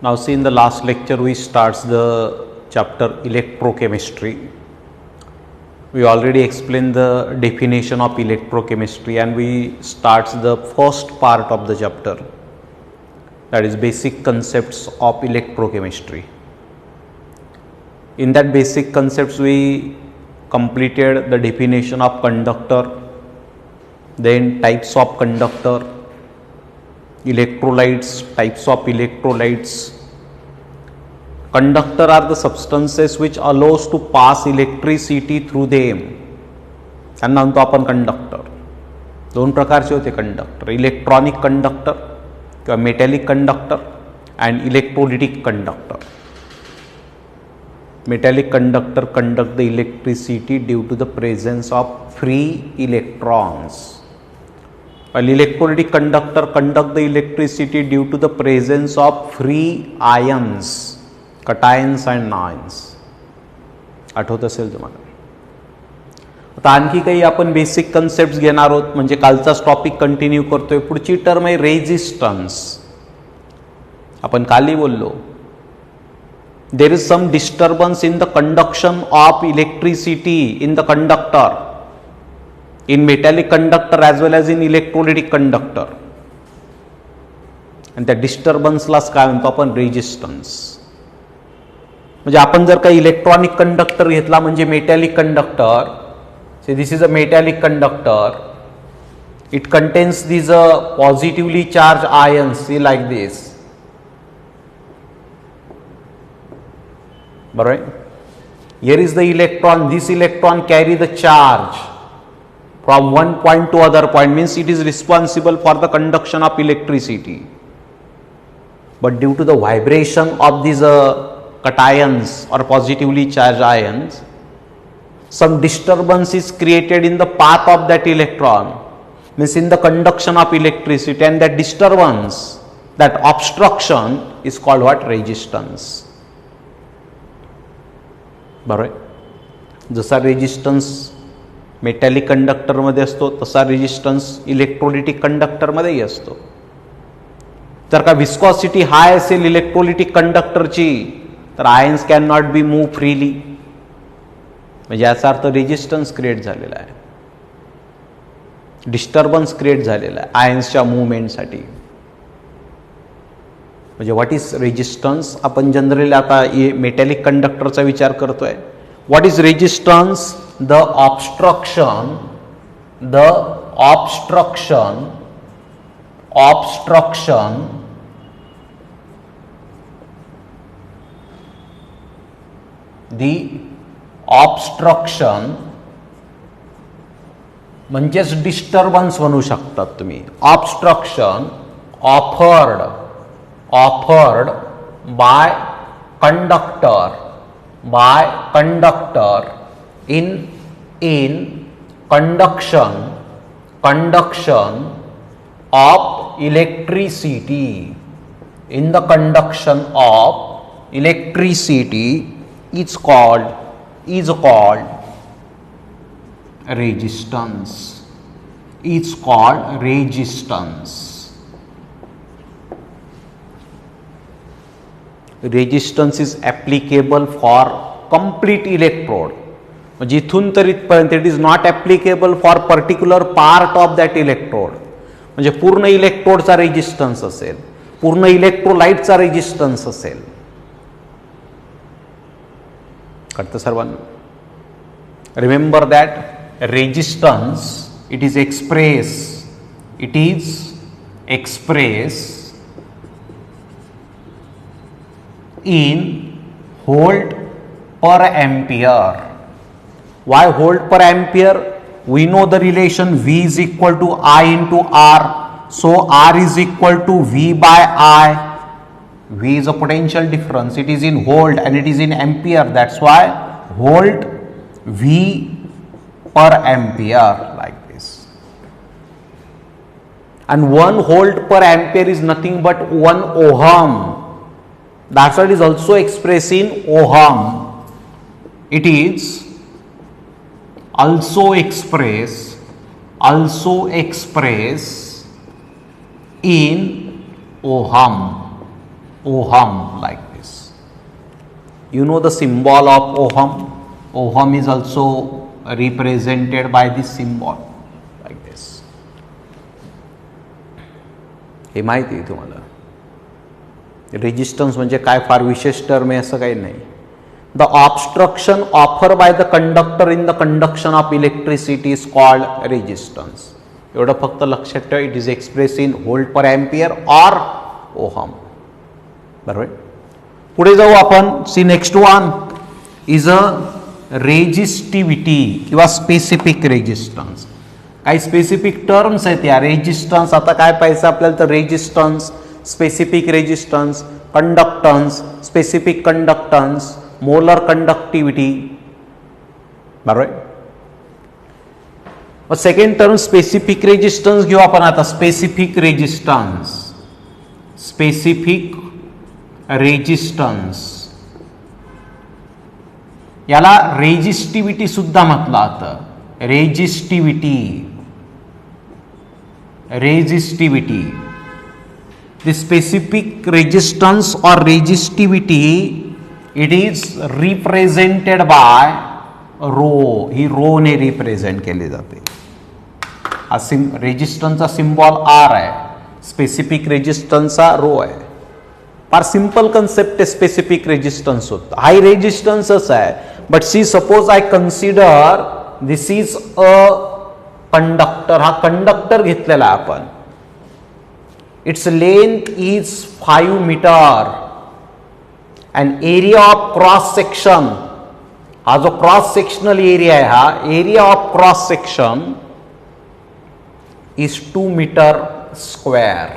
Now see, in the last lecture we starts the chapter electrochemistry. We already explained the definition of electrochemistry and we starts the first part of the chapter, that is basic concepts of electrochemistry. In that basic concepts we completed the definition of conductor, then types of conductor, electrolytes, types of electrolytes. Conductor are the substances which allows to pass electricity through them. त्यांना म्हणतो आपण conductor. दोन प्रकारचे होते conductor, electronic conductor किंवा metallic conductor and electrolytic conductor. Metallic conductor conduct the electricity due to the presence of free electrons, while electrolytic conductor conduct the electricity due to the presence of free ions, cations and anions. आठवत असेल तुम्हाला. आता आणखी काही आपण basic concept घेणार आहोत, म्हणजे कालचाच टॉपिक कंटिन्यू करतोय. पुढची टर्म आहे रेजिस्टन्स. आपण कालही बोललो, there is some disturbance in the conduction of electricity in the conductor, in metallic conductor as well as in electrolytic conductor, and त्या डिस्टर्बन्सलाच काय म्हणतो आपण, रेजिस्टन्स. म्हणजे आपण जर काही इलेक्ट्रॉनिक कंडक्टर घेतला, म्हणजे metallic conductor, say this is a metallic conductor, it contains these positively charged ions, see like this. Right? Here is the electron. This electron carry the charge from one point to other point, means it is responsible for the conduction of electricity. But due to the vibration of these cations or positively charged ions, some disturbance is created in the path of that electron, means in the conduction of electricity, and that disturbance, that obstruction is called what? Resistance. बरोबर. जसा resistance metallic कंडक्टरमध्ये असतो तसा resistance electrolytic कंडक्टरमध्येही असतो. जर का viscosity हाय असेल electrolytic कंडक्टरची, तर ions can not be move freely, म्हणजे याचा अर्थ रेजिस्टन्स क्रिएट झालेला आहे, डिस्टर्बन्स क्रिएट झालेला आहे आयन्सच्या मूव्हमेंटसाठी. म्हणजे व्हॉट इज रेजिस्टन्स. आपण जनरली आता मेटॅलिक कंडक्टरचा विचार करतोय. What is resistance? The obstruction म्हणजेच डिस्टर्बन्स म्हणू शकतात तुम्ही. Obstruction offered by conductor in conduction of electricity. In the conduction of electricity is called resistance. It's called resistance. Resistance is applicable for complete electrode. म्हणजे इथून तर इथपर्यंत it is not applicable for particular part of that electrode. म्हणजे पूर्ण इलेक्ट्रोडचा resistance असेल, पूर्ण इलेक्ट्रोलाइटचा resistance असेल. कळतं सर्वांना? Remember that resistance it is express in volt per ampere. Why volt per ampere? We know the relation V is equal to I into R. So R is equal to V by I. V is a potential difference. It is in volt and it is in ampere. That's why volt V per ampere, like this. And 1 volt per ampere is nothing but 1 ohm. That's why it is also expressed in ohm. It is also expressed in ohm. ohm like this. You know the symbol of ohm? Ohm is also represented by this symbol like this. हे माहिती आहे तुम्हाला. Resistance म्हणजे काय फार विशेष term आहे असं काही नाही. The obstruction offer by the conductor in the conduction of electricity is called resistance. एवढं फक्त लक्षात ठेवा. It is express in volt per ampere or ohm. बरोबर. पुढे जाऊ आपण. See next one is a resistivity किंवा स्पेसिफिक रेजिस्टन्स. काही स्पेसिफिक टर्म्स आहेत या. रेजिस्टन्स आता काय पाहिजे आपल्याला तर resistance, specific resistance, conductance, specific conductance, molar conductivity. बरोबर. मग सेकंड टर्म स्पेसिफिक रेजिस्टन्स घेऊ आपण आता. स्पेसिफिक रेजिस्टन्स, स्पेसिफिक रेजिस्टन्स याला रेजिस्टिव्हिटी सुद्धा म्हटलं जातं. Resistivity, resistivity. The specific resistance और resistivity it is represented by rho. ही रो ने रिप्रेझेंट केली जाते. हा रेजिस्टन्सचा सिम्बॉल आर आहे. स्पेसिफिक रेजिस्टन्सचा रो आहे. फार सिंपल कन्सेप्ट आहे स्पेसिफिक रेजिस्टन्स होता. हाय रेजिस्टन्सच आहे. But see suppose I consider this is a conductor. हा कंडक्टर घेतलेला आहे आपण. Its length is 5 metre and area of cross section, हा जो क्रॉस सेक्शनल एरिया आहे, हा area of cross section is 2 metre square.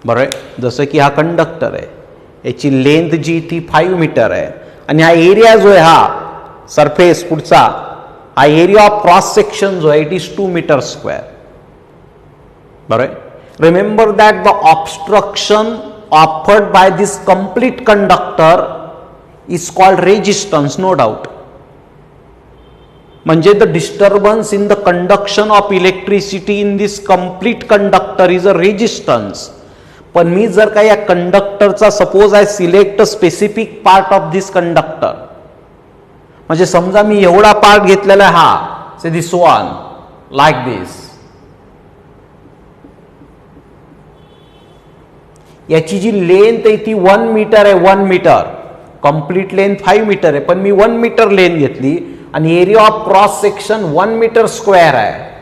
बरोबर. जसं की हा कंडक्टर आहे, याची लेंथ जी ती 5 मीटर आहे आणि हा एरिया जो आहे हा सरफेस पुढचा, हा एरिया ऑफ क्रॉस सेक्शन जो आहे इट इज 2 मीटर स्क्वेअर. बरोबर. Remember that the obstruction offered by this complete conductor is called resistance, no doubt. म्हणजे the disturbance in the conduction of electricity in this complete conductor is a resistance. पण मी जर का या कंडक्टरचा suppose I select a specific part of this conductor, म्हणजे समजा मी एवढा पार्ट घेतलेला आहे हा, से दिस वन लाईक दिस. याची जी लेंथ आहे ती 1 मीटर आहे. 1 मीटर. कंप्लीट लेंथ 5 मीटर आहे, पण मी 1 मीटर लेंथ घेतली आणि area of cross section 1 metre square आहे.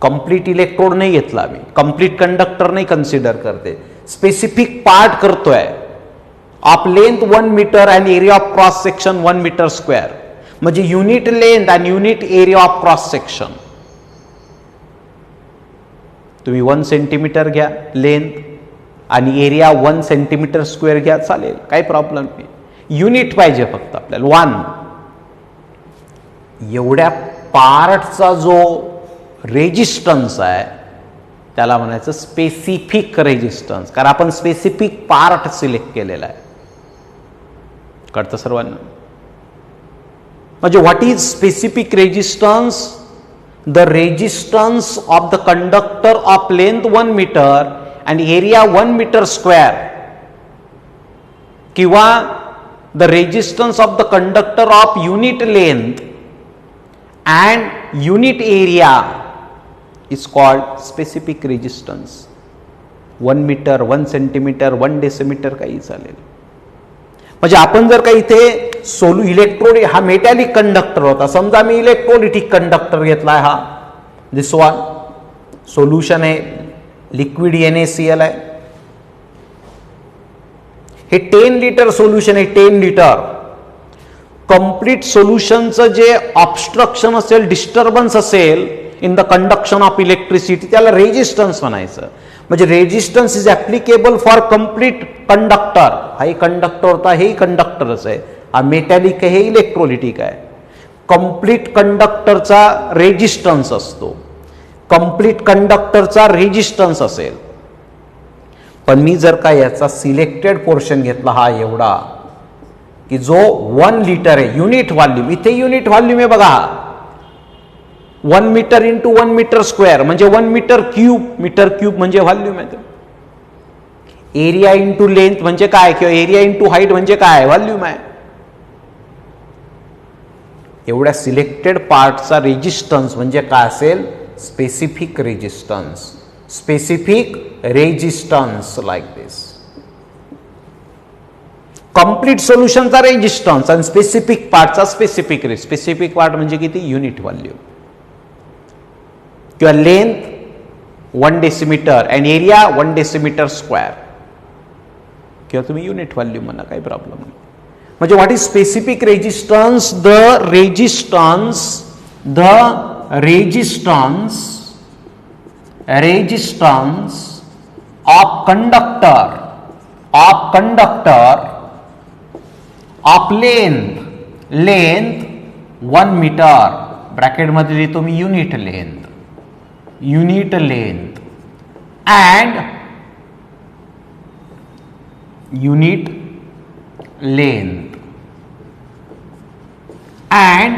कंप्लीट इलेक्ट्रोड नाही घेतला मी, कंप्लीट कंडक्टर नाही कन्सिडर करते, स्पेसिफिक पार्ट करतोय of length 1 metre and area of cross section 1 metre square. म्हणजे unit length and unit area of cross section. तुम्ही 1 centimetre घ्या लेंथ आणि एरिया 1 सेंटीमीटर स्क्वेअर घ्या, चालेल, काही प्रॉब्लेम नाही. युनिट पाहिजे फक्त आपल्याला 1. एवढ्या पार्टचा जो रेजिस्टन्स आहे त्याला म्हणायचं स्पेसिफिक रेजिस्टन्स, कारण आपण स्पेसिफिक पार्ट सिलेक्ट केलेला आहे. कळतं सर्वांना. म्हणजे what is specific resistance? The resistance of the conductor of length 1 metre and area 1 metre square, किंवा the resistance of the conductor of unit length and unit area is called specific resistance. 1 metre, 1 centimetre, 1 decimetre काही चालेल. म्हणजे आपण जर का इथे electrode, हा metallic conductor होता, समजा मी इलेक्ट्रोलिटिक कंडक्टर घेतलाय, हा दिस वन सोल्युशन आहे, लिक्विड NaCl आहे. हे 10 लिटर सोल्युशन आहे, 10 लिटर. कंप्लीट सोल्युशनचं जे ऑब्स्ट्रक्शन असेल, डिस्टर्बन्स असेल in the conduction of electricity, त्याला रेजिस्टन्स म्हणायचं. म्हणजे resistance is applicable for complete conductor. हाही कंडक्टर होता, हेही कंडक्टरच आहे. हा मेटॅलिक आहे, हे इलेक्ट्रोलिटिक आहे. कंप्लीट कंडक्टरचा रेजिस्टन्स असतो, कंप्लीट कंडक्टरचा रेजिस्टन्स असेल. पण मी जर का याचा सिलेक्टेड पोर्शन घेतला, हा एवढा, की जो 1 लिटर आहे, युनिट व्हॉल्यूम, इथे युनिट व्हॉल्यूम आहे बघा, 1 मीटर इंटू 1 मीटर स्क्वेअर म्हणजे 1 मीटर क्यूब. मीटर क्यूब म्हणजे व्हॉल्यूम आहे. एरिया इंटू लेंथ म्हणजे काय, किंवा एरिया इंटू हाईट म्हणजे काय, व्हॉल्यूम आहे. एवढ्या सिलेक्टेड पार्टचा रेजिस्टन्स म्हणजे काय असेल, specific resistance. Specific resistance like this. Complete सोल्युशनचा रेजिस्टन्स आणि स्पेसिफिक पार्टचा स्पेसिफिक स्पेसिफिक पार्ट म्हणजे किती, युनिट व्हॉल्यूम. किंवा length 1 decimetre and area 1 decimetre square, किंवा तुम्ही युनिट व्हॉल्यूम म्हणा, काही प्रॉब्लेम नाही. म्हणजे what is specific resistance, the resistance of conductor of length 1 metre, bracket मध्ये लिहितो मी unit length and unit length and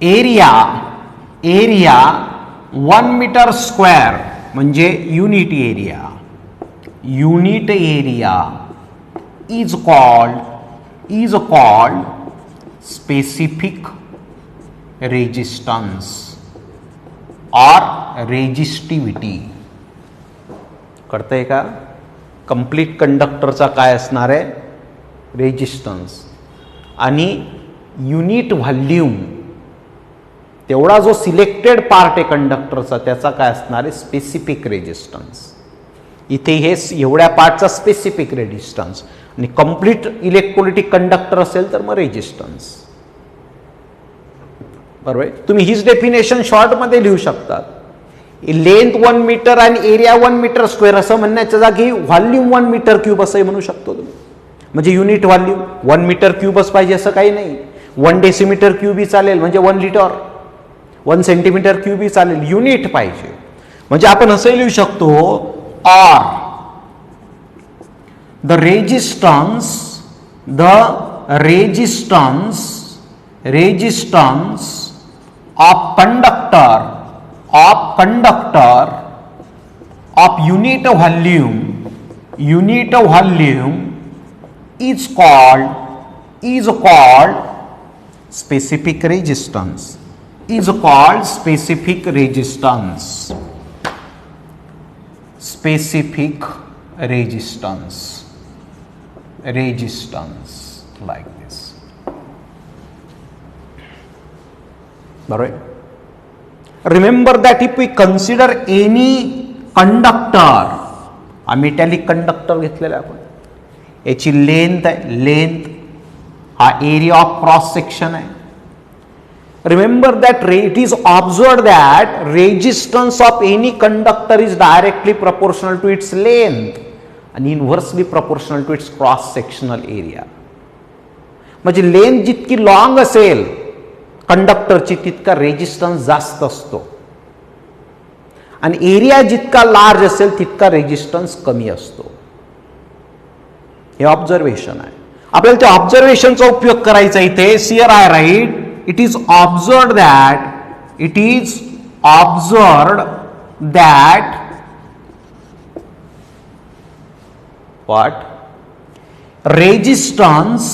area 1 metre square म्हणजे unit area is called specific resistance or resistivity. कळतंय का? कंप्लीट कंडक्टरचा काय असणार आहे, रेजिस्टन्स, आणि युनिट व्हॉल्यूम तेवढा जो सिलेक्टेड पार्ट आहे कंडक्टरचा त्याचा काय असणार आहे, स्पेसिफिक रेजिस्टन्स. इथे हे एवढ्या पार्टचा स्पेसिफिक रेजिस्टन्स आणि कंप्लीट इलेक्ट्रोलिटिक कंडक्टर असेल तर मग रेजिस्टन्स. बरोबर. तुम्ही हीच डेफिनेशन शॉर्ट मध्ये लिहू शकतात. लेंथ 1 मीटर आणि एरिया 1 मीटर स्क्वेअर असं म्हणण्याच्या जागी व्हॉल्यूम 1 मीटर क्यूब असंही म्हणू शकतो तुम्ही. म्हणजे युनिट व्हॉल्यूम 1 मीटर क्यूबच पाहिजे असं काही नाही. 1 डेसिमीटर क्यूबही चालेल, म्हणजे 1 लिटर. 1 सेंटीमीटर क्यूबही चालेल, युनिट पाहिजे. म्हणजे आपण असंही लिहू शकतो, or the resistance of conductor of unit volume is called specific resistance. Resistance like this. Alright. Remember that if we consider any conductor, a metallic conductor घेतलेला आपण, याची लेंथ हा एरिया ऑफ क्रॉस सेक्शन आहे. Remember that it is observed that resistance of any conductor is directly proportional to its length and inversely proportional to its cross sectional area. म्हणजे length जितकी long असेल कंडक्टरची तितका resistance जास्त असतो आणि area जितका लार्ज असेल तितका रेजिस्टन्स कमी असतो. हे ऑब्झर्वेशन आहे. आपल्याला त्या ऑब्झर्वेशनचा उपयोग करायचा इथे. Here I write, it is observed that what resistance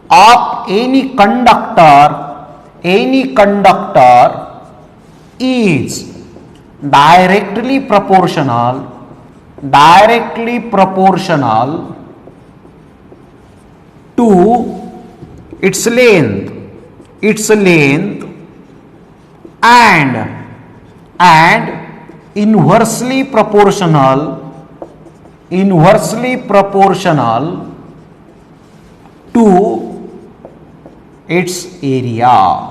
of any conductor is directly proportional to its length and inversely proportional to its area.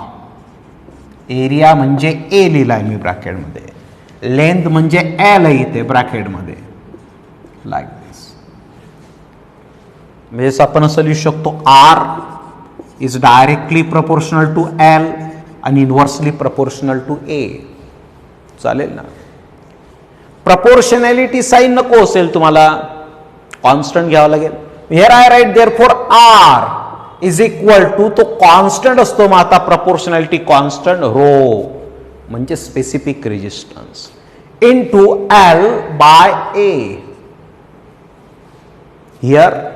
Area म्हणजे ए लिहिलाय मी ब्रॅकेट मध्ये, लेंथ म्हणजे एल आहे इथे ब्रॅकेट मध्ये, लाईक दिस. म्हणजे आपण असं लिहू शकतो, R is directly proportional to L आणि इनव्हर्सली प्रोपोर्शनल टू ए. चालेल ना? प्रपोर्शनॅलिटी साइन नको असेल तुम्हाला, कॉन्स्टंट घ्यावं लागेल. Here I write therefore R is equal to, तो कॉन्स्टंट असतो मग आता प्रपोर्शनॅलिटी कॉन्स्टंट, रो म्हणजे specific resistance. into L by A. Here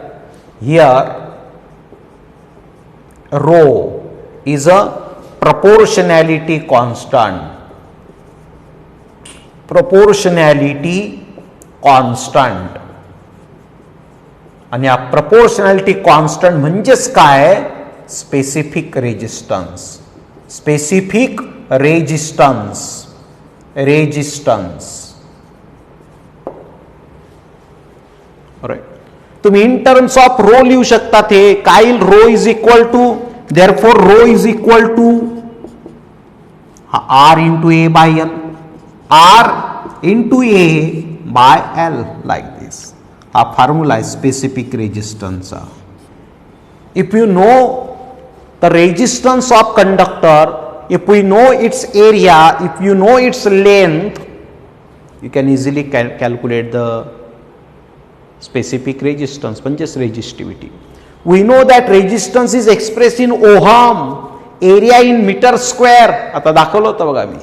rho is a proportionality constant. आणि हा proportionality constant म्हणजेच काय? Specific resistance. तुम्ही इन टर्म्स ऑफ रो लिहू शकता. ते काय? Rho is equal to, therefore rho is equal to R into A by L, R into A by L, like this. हा फॉर्म्युला आहे स्पेसिफिक रेजिस्टन्सचा. If you know the resistance of conductor, if we know its area, if you know its length, you can easily calculate the specific resistance, म्हणजेच resistivity. We know that resistance is expressed in ohm, area in meter square. आता दाखवलं होतं बघा मी.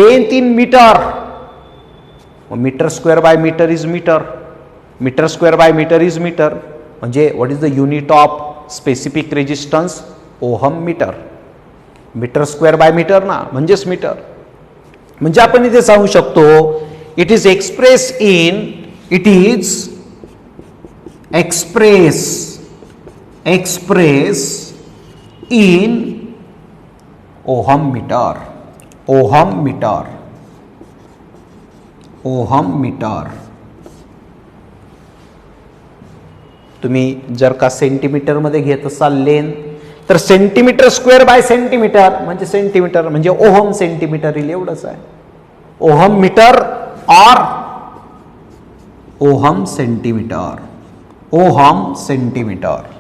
Length in meter, meter square by meter is meter, meter square by meter is meter. म्हणजे what is the unit of specific resistance? Ohm metre. Metre square by metre ना, म्हणजेच metre. म्हणजे आपण इथे सांगू शकतो it is express in ohm metre. तुम्ही जर का सेंटीमीटर मध्ये घेत असाल लेंथ, तर सेंटीमीटर स्क्वेअर बाय सेंटीमीटर म्हणजे सेंटीमीटर, म्हणजे ओहम सेंटीमीटर येईल, एवढंच आहे. ओहम मीटर और ओहम सेंटीमीटर,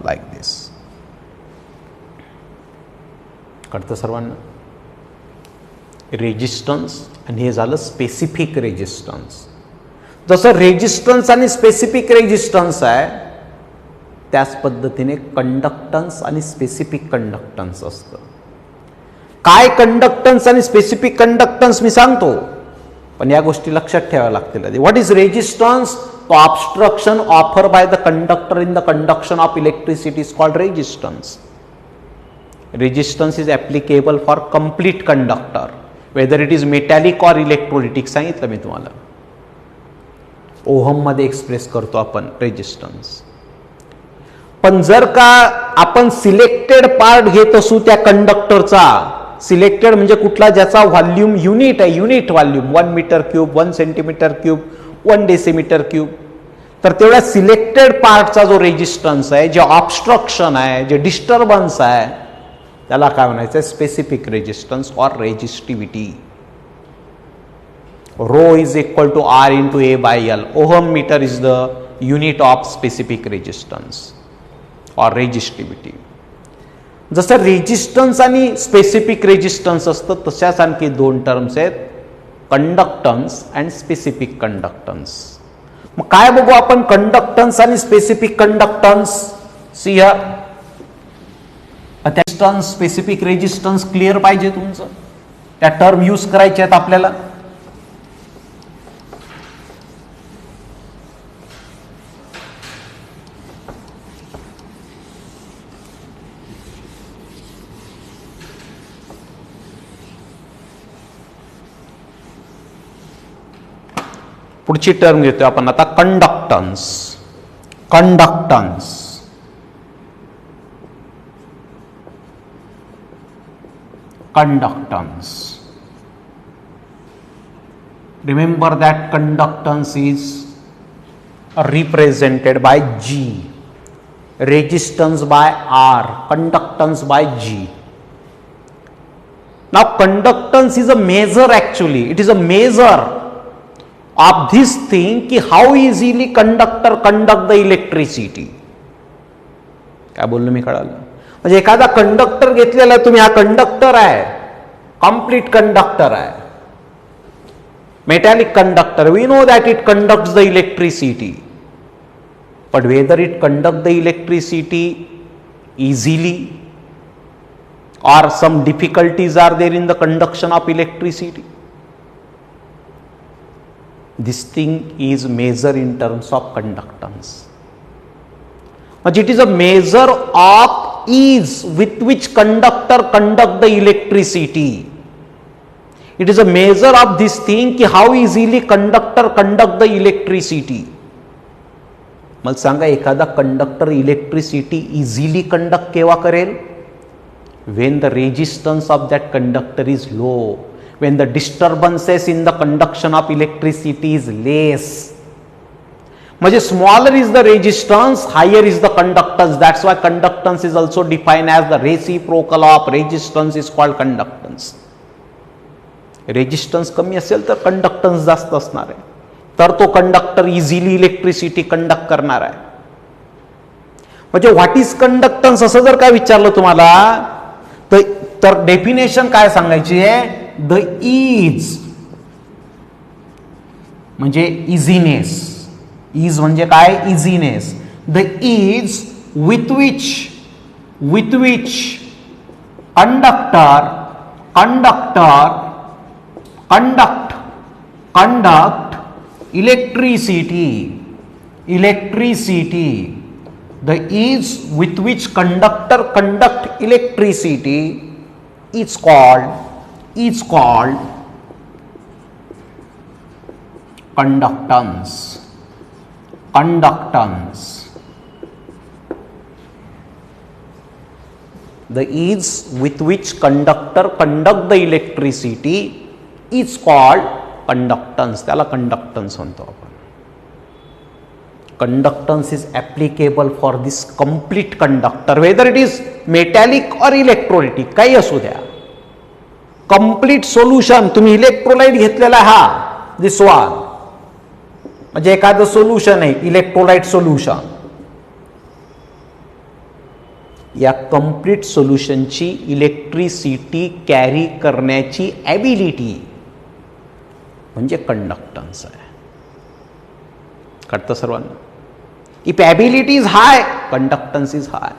लाईक दिस. कळतं सर्वांना? रेजिस्टन्स आणि हे झालं स्पेसिफिक रेजिस्टन्स. जसं रेजिस्टन्स आणि स्पेसिफिक रेजिस्टन्स आहे, त्याच पद्धतीने कंडक्टन्स आणि स्पेसिफिक कंडक्टन्स असतं. काय कंडक्टन्स आणि स्पेसिफिक कंडक्टन्स मी सांगतो, पण या गोष्टी लक्षात ठेवाव्या लागतील. What is resistance? तो obstruction offer by the conductor in the conduction of electricity is called resistance. Resistance is applicable for complete conductor, whether it is metallic or electrolytic. सांगितलं मी तुम्हाला. ओहम मध्ये एक्सप्रेस करतो आपण रेजिस्टन्स. पण जर का आपण सिलेक्टेड पार्ट घेत असू त्या कंडक्टरचा, सिलेक्टेड म्हणजे कुठला? ज्याचा व्हॉल्यूम युनिट आहे, unit volume 1 metre cube, 1 centimetre cube, 1 decimetre cube. तर तेवढ्या सिलेक्टेड पार्टचा जो रेजिस्टन्स आहे, जे ऑब्स्ट्रक्शन आहे, जे डिस्टर्बन्स आहे, त्याला काय म्हणायचं? स्पेसिफिक रेजिस्टन्स और resistivity. Rho is equal to R into A by L. Ohm metre is the unit of specific resistance और रेजिस्टिव्हिटी. जसं रेजिस्टन्स आणि स्पेसिफिक रेजिस्टन्स असतं, तशाच आणखी दोन टर्म्स आहेत, कंडक्टन्स अँड स्पेसिफिक कंडक्टन्स. मग काय बघू आपण कंडक्टन्स आणि specific conductance? See here, resistance, specific resistance clear पाहिजे तुमचं. त्या टर्म यूज करायचे आहेत आपल्याला. पुढची टर्म घेतोय आपण आता, conductance. Remember that conductance is represented by G, resistance by R, conductance by G. Now conductance is a measure, actually it is a measure of this thing कि how easily conductor conduct the electricity. काय बोललो मी? कळालं? म्हणजे एखादा conductor घेतलेला तुम्ही, हा conductor आहे, कंप्लीट कंडक्टर आहे, metallic conductor. We know that it conducts the electricity, but whether it conduct the electricity easily or some difficulties are there in the conduction of electricity. this thing is measure in terms of conductance. It is a measure of ease with which conductor conduct the electricity. It is a measure of this thing ki how easily conductor conduct the electricity. मला सांगा एखादा conductor electricity easily conduct केव्हा करेल? when the resistance of that conductor is low, when the disturbances in the conduction of electricity is less. म्हणजे smaller is the resistance, higher is the conductance. That's why conductance is also defined as the reciprocal of resistance is called conductance. Resistance कमी असेल तर conductance जास्त असणार आहे, तर तो conductor easily electricity conduct करणार आहे. म्हणजे व्हॉट इज कंडक्टन्स असं जर काय विचारलं तुम्हाला तर डेफिनेशन काय सांगायची आहे? द इज म्हणजे इझीनेस. इज म्हणजे काय? Easiness. The ease with which conductor conduct electricity. The ease with which conductor conduct electricity is called conductance. The ease with which conductor conduct the electricity is called conductance. त्याला conductance म्हणतो आपण. Conductance is applicable for this complete conductor, whether it is metallic or electrolytic, काही असू द्या. Complete solution तुम्ही electrolyte घेतलेला हा दिस one, म्हणजे एखादं सोल्युशन आहे इलेक्ट्रोलाइट सोल्युशन, या कंप्लीट सोल्युशनची इलेक्ट्रिसिटी कॅरी करण्याची ॲबिलिटी म्हणजे कंडक्टन्स आहे. कळतं सर्वांना? If ability is high, conductance is high.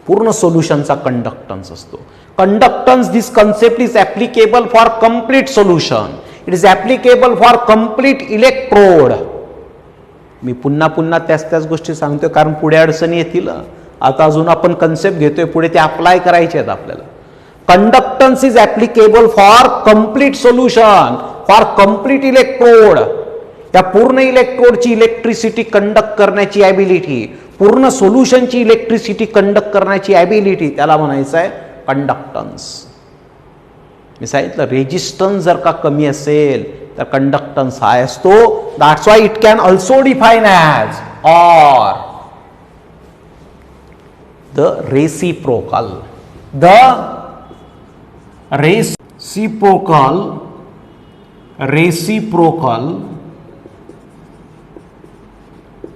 पूर्ण सोल्युशनचा कंडक्टन्स असतो. Conductance this concept is applicable for complete solution. It is applicable for complete electrode. मी पुन्हा त्याच गोष्टी सांगतोय कारण पुढे अडचणी येतील. आता अजून आपण कन्सेप्ट घेतोय, पुढे ते अप्लाय करायचे आहेत आपल्याला. Conductance is applicable for complete solution, for complete electrode. त्या पूर्ण इलेक्ट्रोडची इलेक्ट्रिसिटी कंडक्ट करण्याची ॲबिलिटी, पूर्ण सोल्युशनची इलेक्ट्रिसिटी कंडक्ट करण्याची ॲबिलिटी, त्याला म्हणायचं आहे कंडक्टन्स. मी सांगितलं रेजिस्टन्स जर का कमी असेल तर कंडक्टन्स हाय असतो. That's why it can also define as or the reciprocal. The reciprocal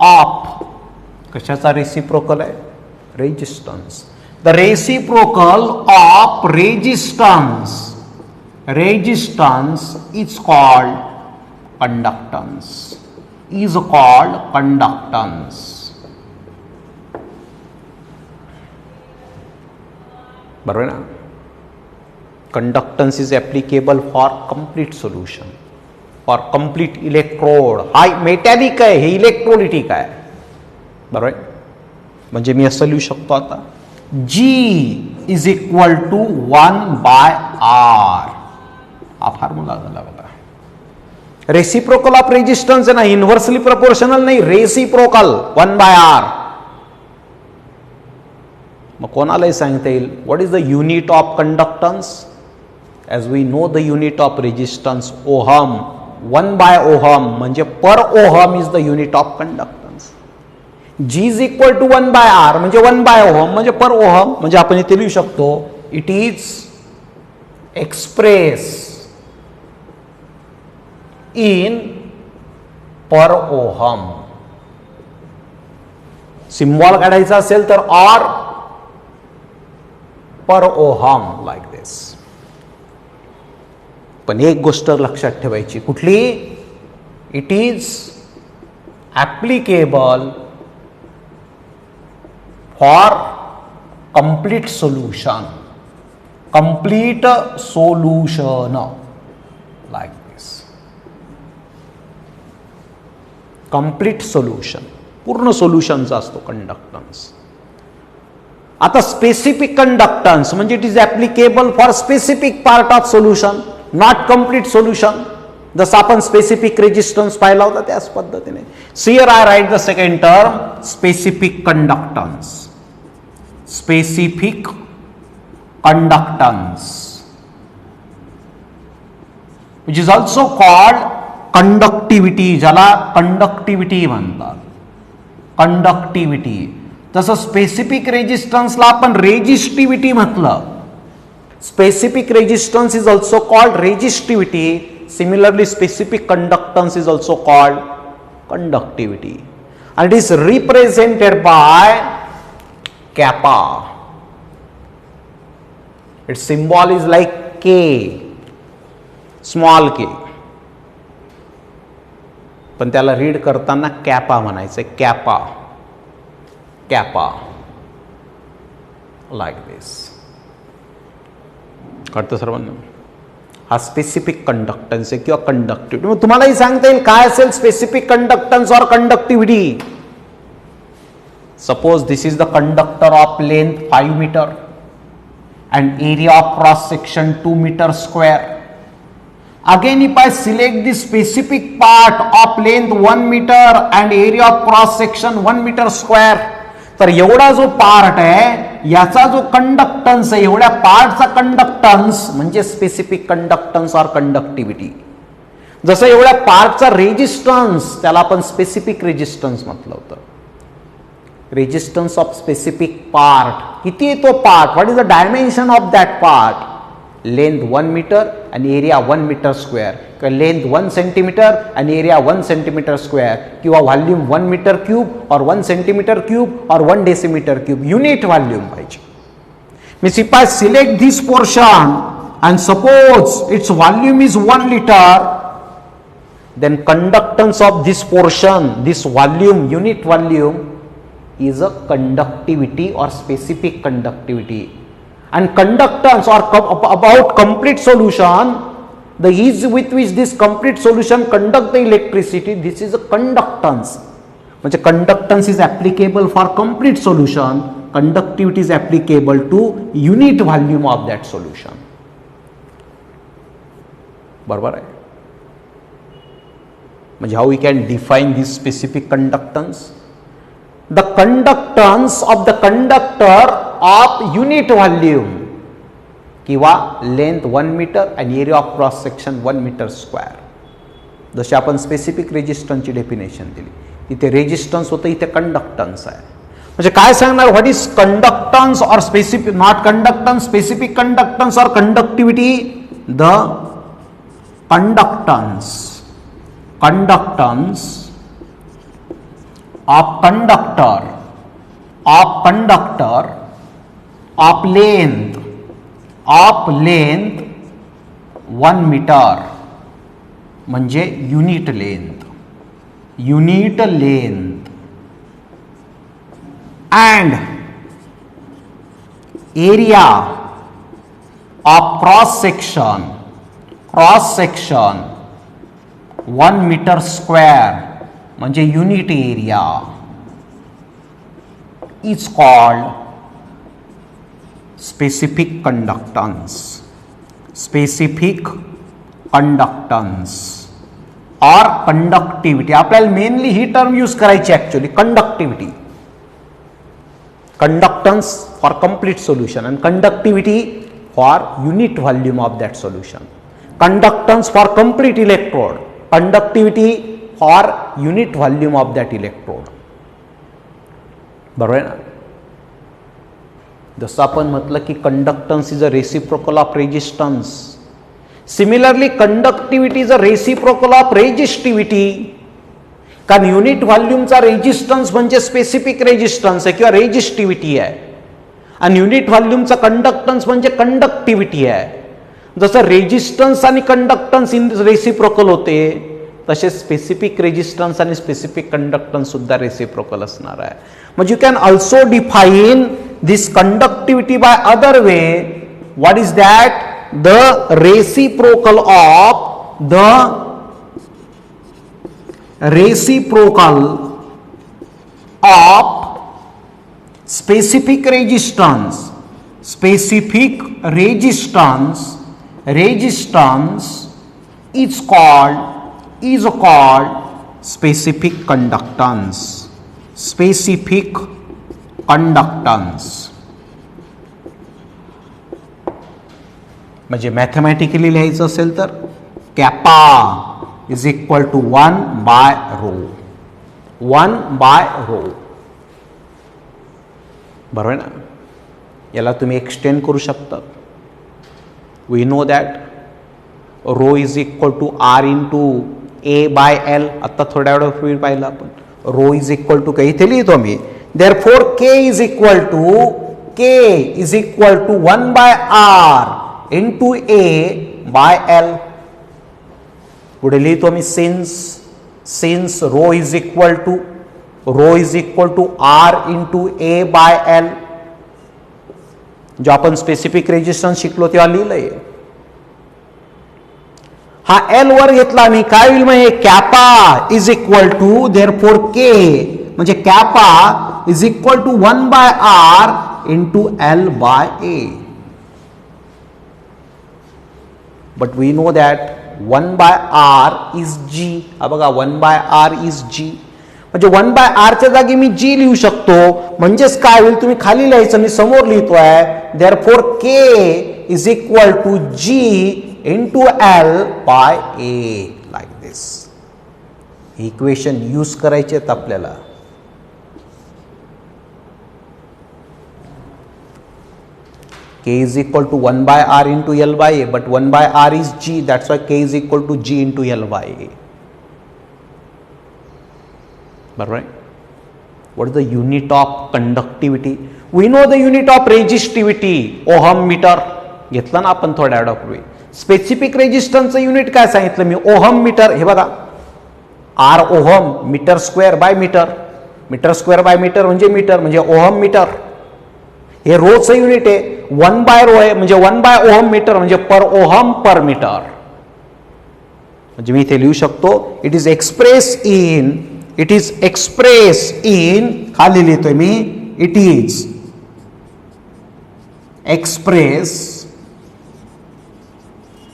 of, कशाचा रेसिप्रोकल आहे? Resistance. The reciprocal of resistance is called conductance. बरोबर ना? Conductance is applicable for complete solution, for complete electrode. हा metallic आहे, हे electrolytic आहे. बरोबर? म्हणजे मी असं लिहू शकतो आता G is equal to 1/R. हा फॉर्म्युला झाला बघा. रेसिप्रोकल ऑफ रेजिस्टन्स आहे ना, इन्व्हर्सली प्रपोर्शनल नाही, रेसिप्रोकल 1/R. मग कोणालाही सांगता येईल what is the unit of conductance? As we know the unit of resistance ohm. 1/ओहम म्हणजे per ohm is the unit of conductance. G is equal to 1/R म्हणजे 1/ओहम म्हणजे पर ओहम. म्हणजे आपण इथे लिहू शकतो it is express in per ohm. Symbol काढायचा असेल तर ऑर पर ओहम लाईक दिस. पण एक गोष्ट लक्षात ठेवायची, कुठली? It is applicable for complete solution like this. Complete solution, पूर्ण सोल्युशनचा असतो कंडक्टन्स. आता स्पेसिफिक कंडक्टन्स म्हणजे it is applicable for specific part of solution, not complete solution. जसं आपण स्पेसिफिक रेजिस्टन्स पाहिला होता त्याच पद्धतीने. Here I write the second term specific conductance. Specific conductance which is also called conductivity, ज्याला conductivity म्हणतात. Conductivity. तसं स्पेसिफिक रेजिस्टन्सला आपण रेजिस्टिव्हिटी म्हटलं. Specific resistance is also called resistivity. Similarly, specific conductance is also called conductivity, and it is represented by kappa. Its symbol is like K, small k. पण त्याला read करताना कॅपा म्हणायचं. कॅपा, कॅपा, like this. कळतं सर्वांना? हा specific conductance आहे किंवा conductivity. मग तुम्हालाही सांगता येईल काय असेल स्पेसिफिक कंडक्टन्स और conductivity. Suppose this is the conductor of length 5 metre and area of cross section 2 meter square. Again, if I select the specific part of length 1 meter and area of cross section 1 meter square, तर एवढा जो part आहे याचा जो conductance आहे, एवढ्या पार्टचा conductance म्हणजे specific conductance और कंडक्टिव्हिटी. जसं एवढ्या पार्टचा रेजिस्टन्स त्याला आपण स्पेसिफिक रेजिस्टन्स म्हटलं होतं. रेजिस्टन्स ऑफ स्पेसिफिक पार्ट, किती आहे तो part, what is the dimension of that part. Length 1 metre आणि एरिया 1 मीटर स्क्वेअर, किंवा लेंथ 1 सेंटीमीटर आणि एरिया 1 सेंटीमीटर स्क्वेअर, किंवा व्हॉल्यूम 1 मीटर क्यूब और 1 सेंटीमीटर क्यूब और 1 डेसिमीटर क्यूब. युनिट व्हॉल्यूम पाहिजे. Means if I select this portion and suppose its volume is 1 liter, then conductance of this portion, this volume, unit volume, is a conductivity or specific conductivity. And conductance or about complete solution, the ease with which this complete solution conduct the electricity, this is a conductance. म्हणजे conductance is applicable for complete solution, conductivity is applicable to unit volume of that solution. बरोबर आहे. म्हणजे how we can define this specific conductance. The conductance of the conductor of unit volume किंवा length 1 metre आणि area of cross section 1 metre square. जसे आपण specific रेजिस्टन्सची definition दिली, तिथे resistance होतं, इथे कंडक्टन्स आहे. म्हणजे काय सांगणार, व्हॉट इज कंडक्टन्स और specific, not conductance, specific conductance और conductivity. The conductance of conductor of length 1 meter म्हणजे unit length and area of cross section 1 metre square म्हणजे unit area, is called specific conductance. Specific conductance और conductivity. आपल्याला mainly ही term use करायची actually, conductivity. Conductance for complete solution and conductivity for unit volume of that solution. Conductance for complete electrode, conductivity for unit volume of that electrode. बरोबर आहे ना. जसं आपण म्हटलं की conductance is a reciprocal of resistance, similarly conductivity is a reciprocal of resistivity. कारण unit व्हॉल्यूमचा resistance म्हणजे specific resistance आहे किंवा रेजिस्टिव्हिटी आहे, आणि युनिट व्हॉल्यूमचा कंडक्टन्स म्हणजे कंडक्टिव्हिटी आहे. जसं रेजिस्टन्स आणि कंडक्टन्स इन रेसिप्रोकल होते, तसे स्पेसिफिक रेजिस्टन्स आणि स्पेसिफिक कंडक्टन्स सुद्धा रेसिप्रोकल असणार आहे. म्हणजे you can also define this conductivity by other way. What is that? The reciprocal of the reciprocal of specific resistance is called specific conductance. म्हणजे mathematically लिहायचं असेल तर kappa is equal to 1 by rho. बरोबर ना. याला तुम्ही extend करू शकता. We know that rho is equal to R into A by L. आता थोड्या वेळापूर्वी पाहिलं आपण. रो इज इक्वल टू काही इथे लिहितो मी. Therefore K is equal to 1 by R into A by L. पुढे लिहितो मी since rho is equal to R into A by L. जो आपण स्पेसिफिक रेजिस्टन्स शिकलो तेव्हा लिहिलंय. हा एल वर घेतला मी काय होईल म्हणजे kappa is equal to therefore K म्हणजे kappa is equal to 1 by R into L by A. But we know that 1 by R is G. हा बघा 1 बाय आर इज जी म्हणजे 1 बाय आर च्या जागी मी जी लिहू शकतो. म्हणजेच काय होईल तुम्ही खाली लिहायचं मी समोर लिहितोय. Therefore K is equal to G into L by A. Like this. Equation use करायचे आहेत आपल्याला. K is equal to 1 by R into L by A, but 1 by R is G, that's why K is equal to G into L by A. Right? What is the unit of conductivity? We know the unit of resistivity, ohm metre. घेतला ना आपण थोड्या वेळापूर्वी. Specific रेजिस्टन्सचं unit काय सांगितलं मी ohm metre. हे बघा R ohm metre square by metre. Metre square by metre म्हणजे ओहम मीटर. हे रोचं युनिट आहे. 1 बाय रो आहे म्हणजे 1 बाय ओहम मीटर म्हणजे पर ओहम पर मीटर. म्हणजे मी इथे लिहू शकतो इट इज एक्सप्रेस इन खाली लिहितोय मी it is express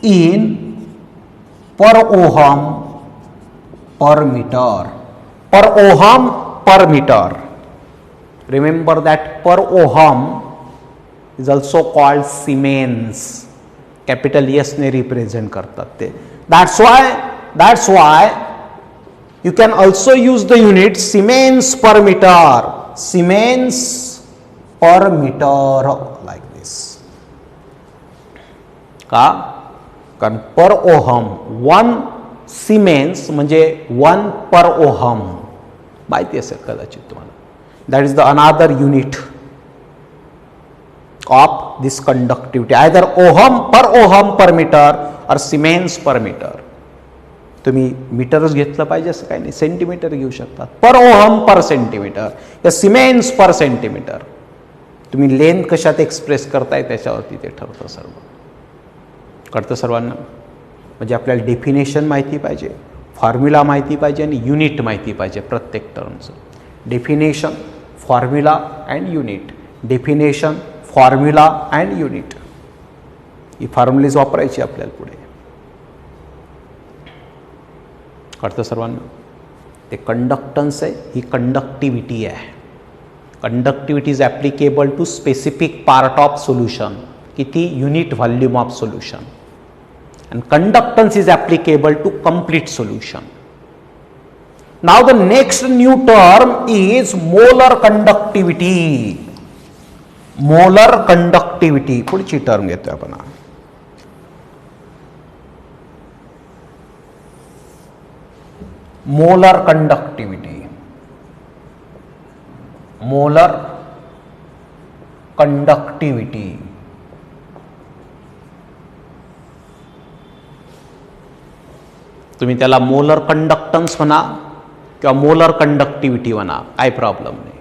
in per ohm per metre. Per ohm per metre. Remember that per ohm is also called Siemens. Capital S ने represent करतात ते. That's why you can also use the unit Siemens per meter. Siemens per meter like this. का? कारण per ohm 1 Siemens म्हणजे 1 per ohm. माहिती असेल कदाचित तुम्हाला. That is the another unit of this conductivity, either ohm per meter or Siemens per meter. तुम्ही मीटरच घेतलं पाहिजे असं काही नाही. सेंटीमीटर घेऊ शकता. पर ओहम पर सेंटीमीटर या सिमेन्स पर सेंटीमीटर. तुम्ही लेंथ कशात एक्सप्रेस करताय त्याच्यावरती ते ठरतं सर्व. कळतं सर्वांना. म्हणजे आपल्याला डेफिनेशन माहिती पाहिजे, फॉर्म्युला माहिती पाहिजे आणि युनिट माहिती पाहिजे प्रत्येक टर्मचं. Definition, formula and unit. Definition, formula and unit. ही फॉर्म्युलीज वापरायची आपल्याला पुढे. कळतं सर्वांना. ते कंडक्टन्स आहे, ही कंडक्टिव्हिटी आहे. Conductivity is applicable to specific part of solution. किती? Unit volume of solution. And conductance is applicable to complete solution. Now the next new term is molar conductivity. Molar conductivity पुढची term घेतोय आपण. Molar conductivity. Molar conductivity. तुम्ही त्याला molar conductance म्हणा किंवा molar conductivity म्हणा, काही प्रॉब्लेम नाही.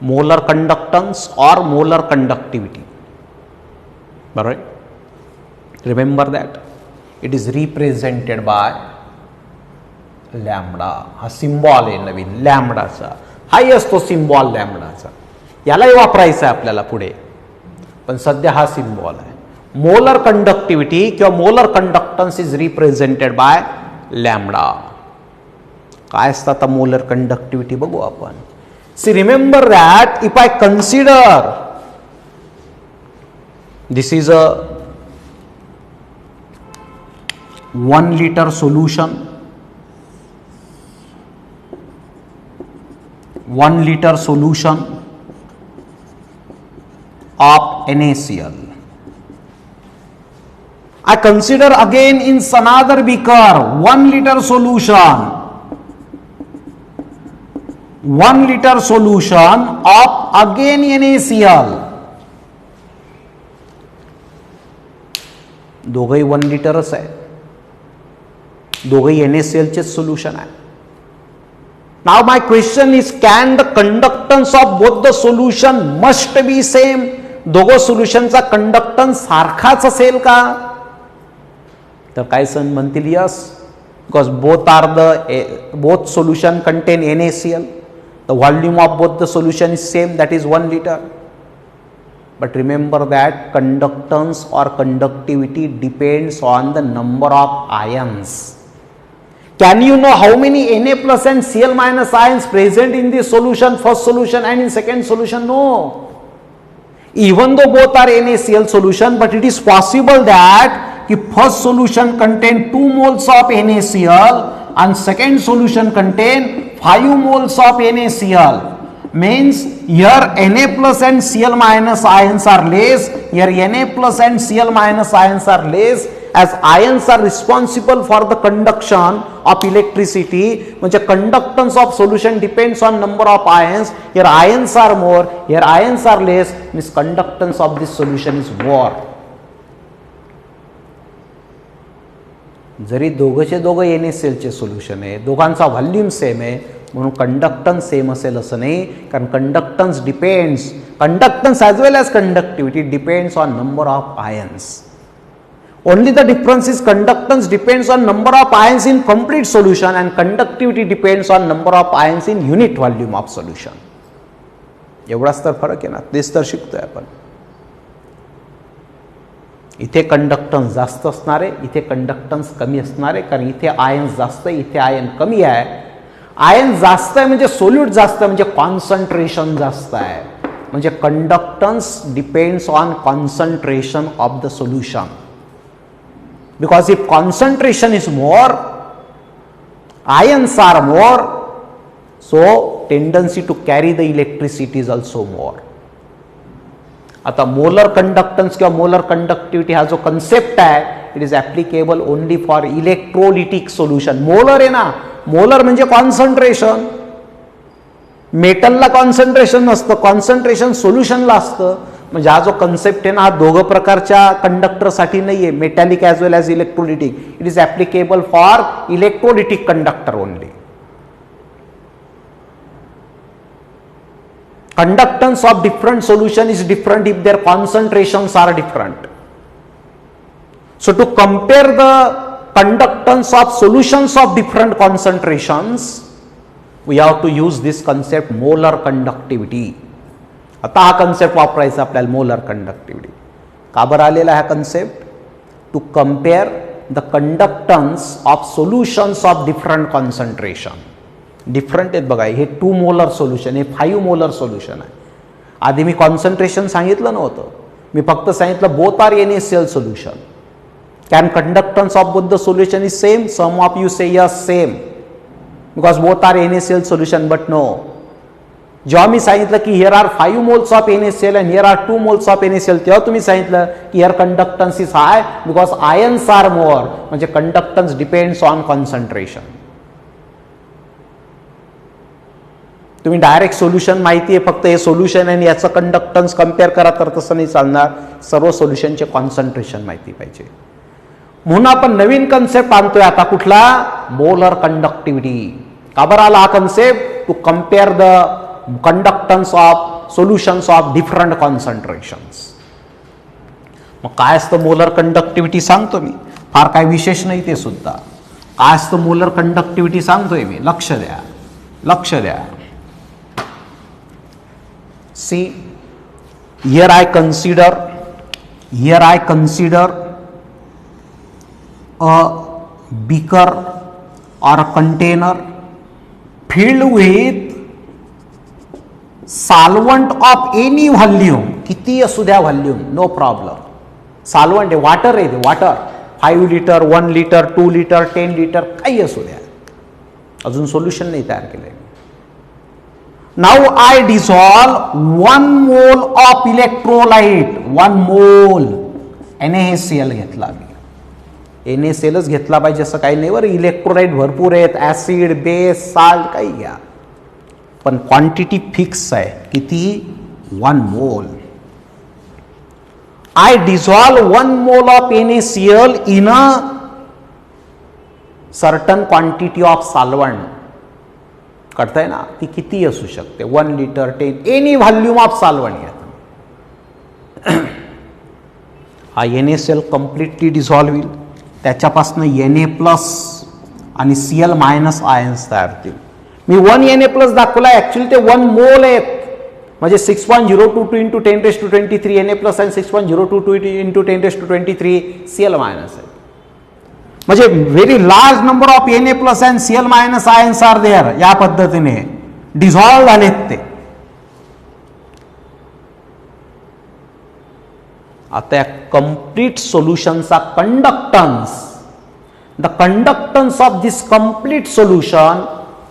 मोलर कंडक्टन्स और मोलर कंडक्टिव्हिटी. बरोबर. Remember that it is represented by lambda. हा सिम्बॉल आहे नवीन लॅम्बडाचा. हाही असतो सिम्बॉल लॅम्बडाचा. यालाही वापरायचा आहे आपल्याला पुढे, पण सध्या हा सिम्बॉल आहे. मोलर कंडक्टिव्हिटी किंवा molar conductance is represented by lambda. काय असतं आता मोलर कंडक्टिव्हिटी बघू आपण. See remember that if I consider this is a 1 liter solution, 1 liter solution of NaCl. I consider again in another beaker 1 liter solution, 1 liter solution of again NaCl. दोघंही 1 लिटरच आहे, दोघंही NaCl चे solution आहे. Now my question is, can the conductance of both the solution must be same? दोघं सोल्युशनचा conductance सारखाच असेल का? तर काय सण म्हणतील yes, because both solution contain NaCl. The volume of both the solution is same, that is 1 liter. But remember that conductance or conductivity depends on the number of ions. Can you know how many Na plus and Cl minus ions present in this solution, first solution and in second solution? No. Even though both are NaCl solution, but it is possible that first solution contain 2 moles of NaCl and second solution contain 5 moles of NaCl. Means here Na plus and Cl minus ions are less, here Na plus and Cl minus ions are less, as ions are responsible for the conduction of electricity. म्हणजे conductance of solution depends on number of ions. Here ions are more, here ions are less, means conductance of this solution is more. जरी दोघंचे दोघं NaCl चे solution आहे, दोघांचा volume same आहे, म्हणून conductance same असेल असं नाही. कारण conductance as well as conductivity depends on number of ions. Only the difference is conductance depends on number of ions in complete solution and conductivity depends on number of ions in unit volume of solution. एवढाच तर फरक आहे ना, तेच तर शिकतोय आपण. इथे कंडक्टन्स जास्त असणार आहे, इथे कंडक्टन्स कमी असणार आहे, कारण इथे आयन्स जास्त आहे, इथे आयन कमी आहे. आयन जास्त आहे म्हणजे सोल्यूट जास्त आहे, म्हणजे कॉन्सन्ट्रेशन जास्त आहे. म्हणजे conductance depends on concentration of the solution. Because if concentration is more, ions are more, so tendency to carry the electricity is also more. आता मोलर कंडक्टन्स किंवा मोलर कंडक्टिव्हिटी हा जो कन्सेप्ट आहे, it is applicable only for electrolytic solution. Molar आहे ना, molar म्हणजे concentration. मेटलला concentration नसतं, concentration सोल्युशनला असतं. म्हणजे हा जो कन्सेप्ट आहे ना, हा दोघं प्रकारच्या कंडक्टरसाठी नाही आहे, metallic as well as electrolytic. It is applicable for electrolytic conductor only. Conductance of different solution is different if their concentrations are different. So to compare the conductance of solutions of different concentrations, we have to use this concept molar conductivity. आता हा concept वापरायचा आपल्याला, molar conductivity. का बरं आलेला हा concept? To compare the conductance of solutions of different concentration. Different आहेत बघा, हे 2 मोलर सोल्युशन, हे 5 मोलर सोल्युशन आहे. आधी मी कॉन्सन्ट्रेशन सांगितलं नव्हतं, मी फक्त सांगितलं both are NaCl solution. Can conductance of both the solution is same? Some of you say yes same, because both are NaCl solution. But no, जेव्हा मी सांगितलं की here are 5 moles of NaCl and here are 2 moles of NaCl, तेव्हा तुम्ही सांगितलं की here conductance is high because ions are more. म्हणजे conductance depends on concentration. तुम्ही डायरेक्ट सोल्युशन माहिती आहे, फक्त हे सोल्युशन आणि याचं कंडक्टन्स कम्पेअर करा, तर तसं नाही चालणार. सर्व सोल्युशनचे कॉन्सन्ट्रेशन माहिती पाहिजे. म्हणून आपण नवीन कन्सेप्ट आणतोय आता, कुठला? Molar conductivity. का बरं आला हा concept? To compare the conductance of solutions of different concentrations. मग काय असतं मोलर कंडक्टिव्हिटी सांगतो मी, फार काय विशेष नाही ते सुद्धा. काय असतं मोलर कंडक्टिव्हिटी सांगतोय मी, लक्ष द्या, लक्ष द्या. See here I consider a beaker or a container filled with solvent of any volume, किती असू द्या व्हॉल्यूम, नो प्रॉब्लेम. सॉल्वंट आहे, वॉटर आहे, water 5 litre 1 litre 2 litre 10 litre काही असू द्या, अजून सोल्युशन नाही तयार केलंय. Now I dissolve 1 mole of electrolyte, 1 मोल NaCl घेतला मी. NaClच घेतला पाहिजे असं काही नाही बरं, इलेक्ट्रोलाइट भरपूर आहेत, ऍसिड बेस साल्ट काही घ्या, पण क्वांटिटी फिक्स आहे, किती, 1 मोल. I dissolve 1 mole of NaCl in a certain quantity of solvent. कळतंय ना, ती किती असू शकते, 1 litre 10 any volume of solvent घ्या. हा NaCl कम्प्लिटली डिझॉल्व होईल, त्याच्यापासून Na+ आणि Cl- आयन्स तयार होतील. मी 1 Na+ दाखवला, ऍक्च्युअली ते 1 मोल आहेत, म्हणजे 6.022 इंटू 10⁻23 Na+ आणि 6.022 इंटू 10⁻23 Cl- आहे. म्हणजे very large number of Na+ and Cl- ions are there. या पद्धतीने डिझॉल्व झालेत ते. आता या कंप्लीट सोल्युशनचा conductance, the conductance of this complete solution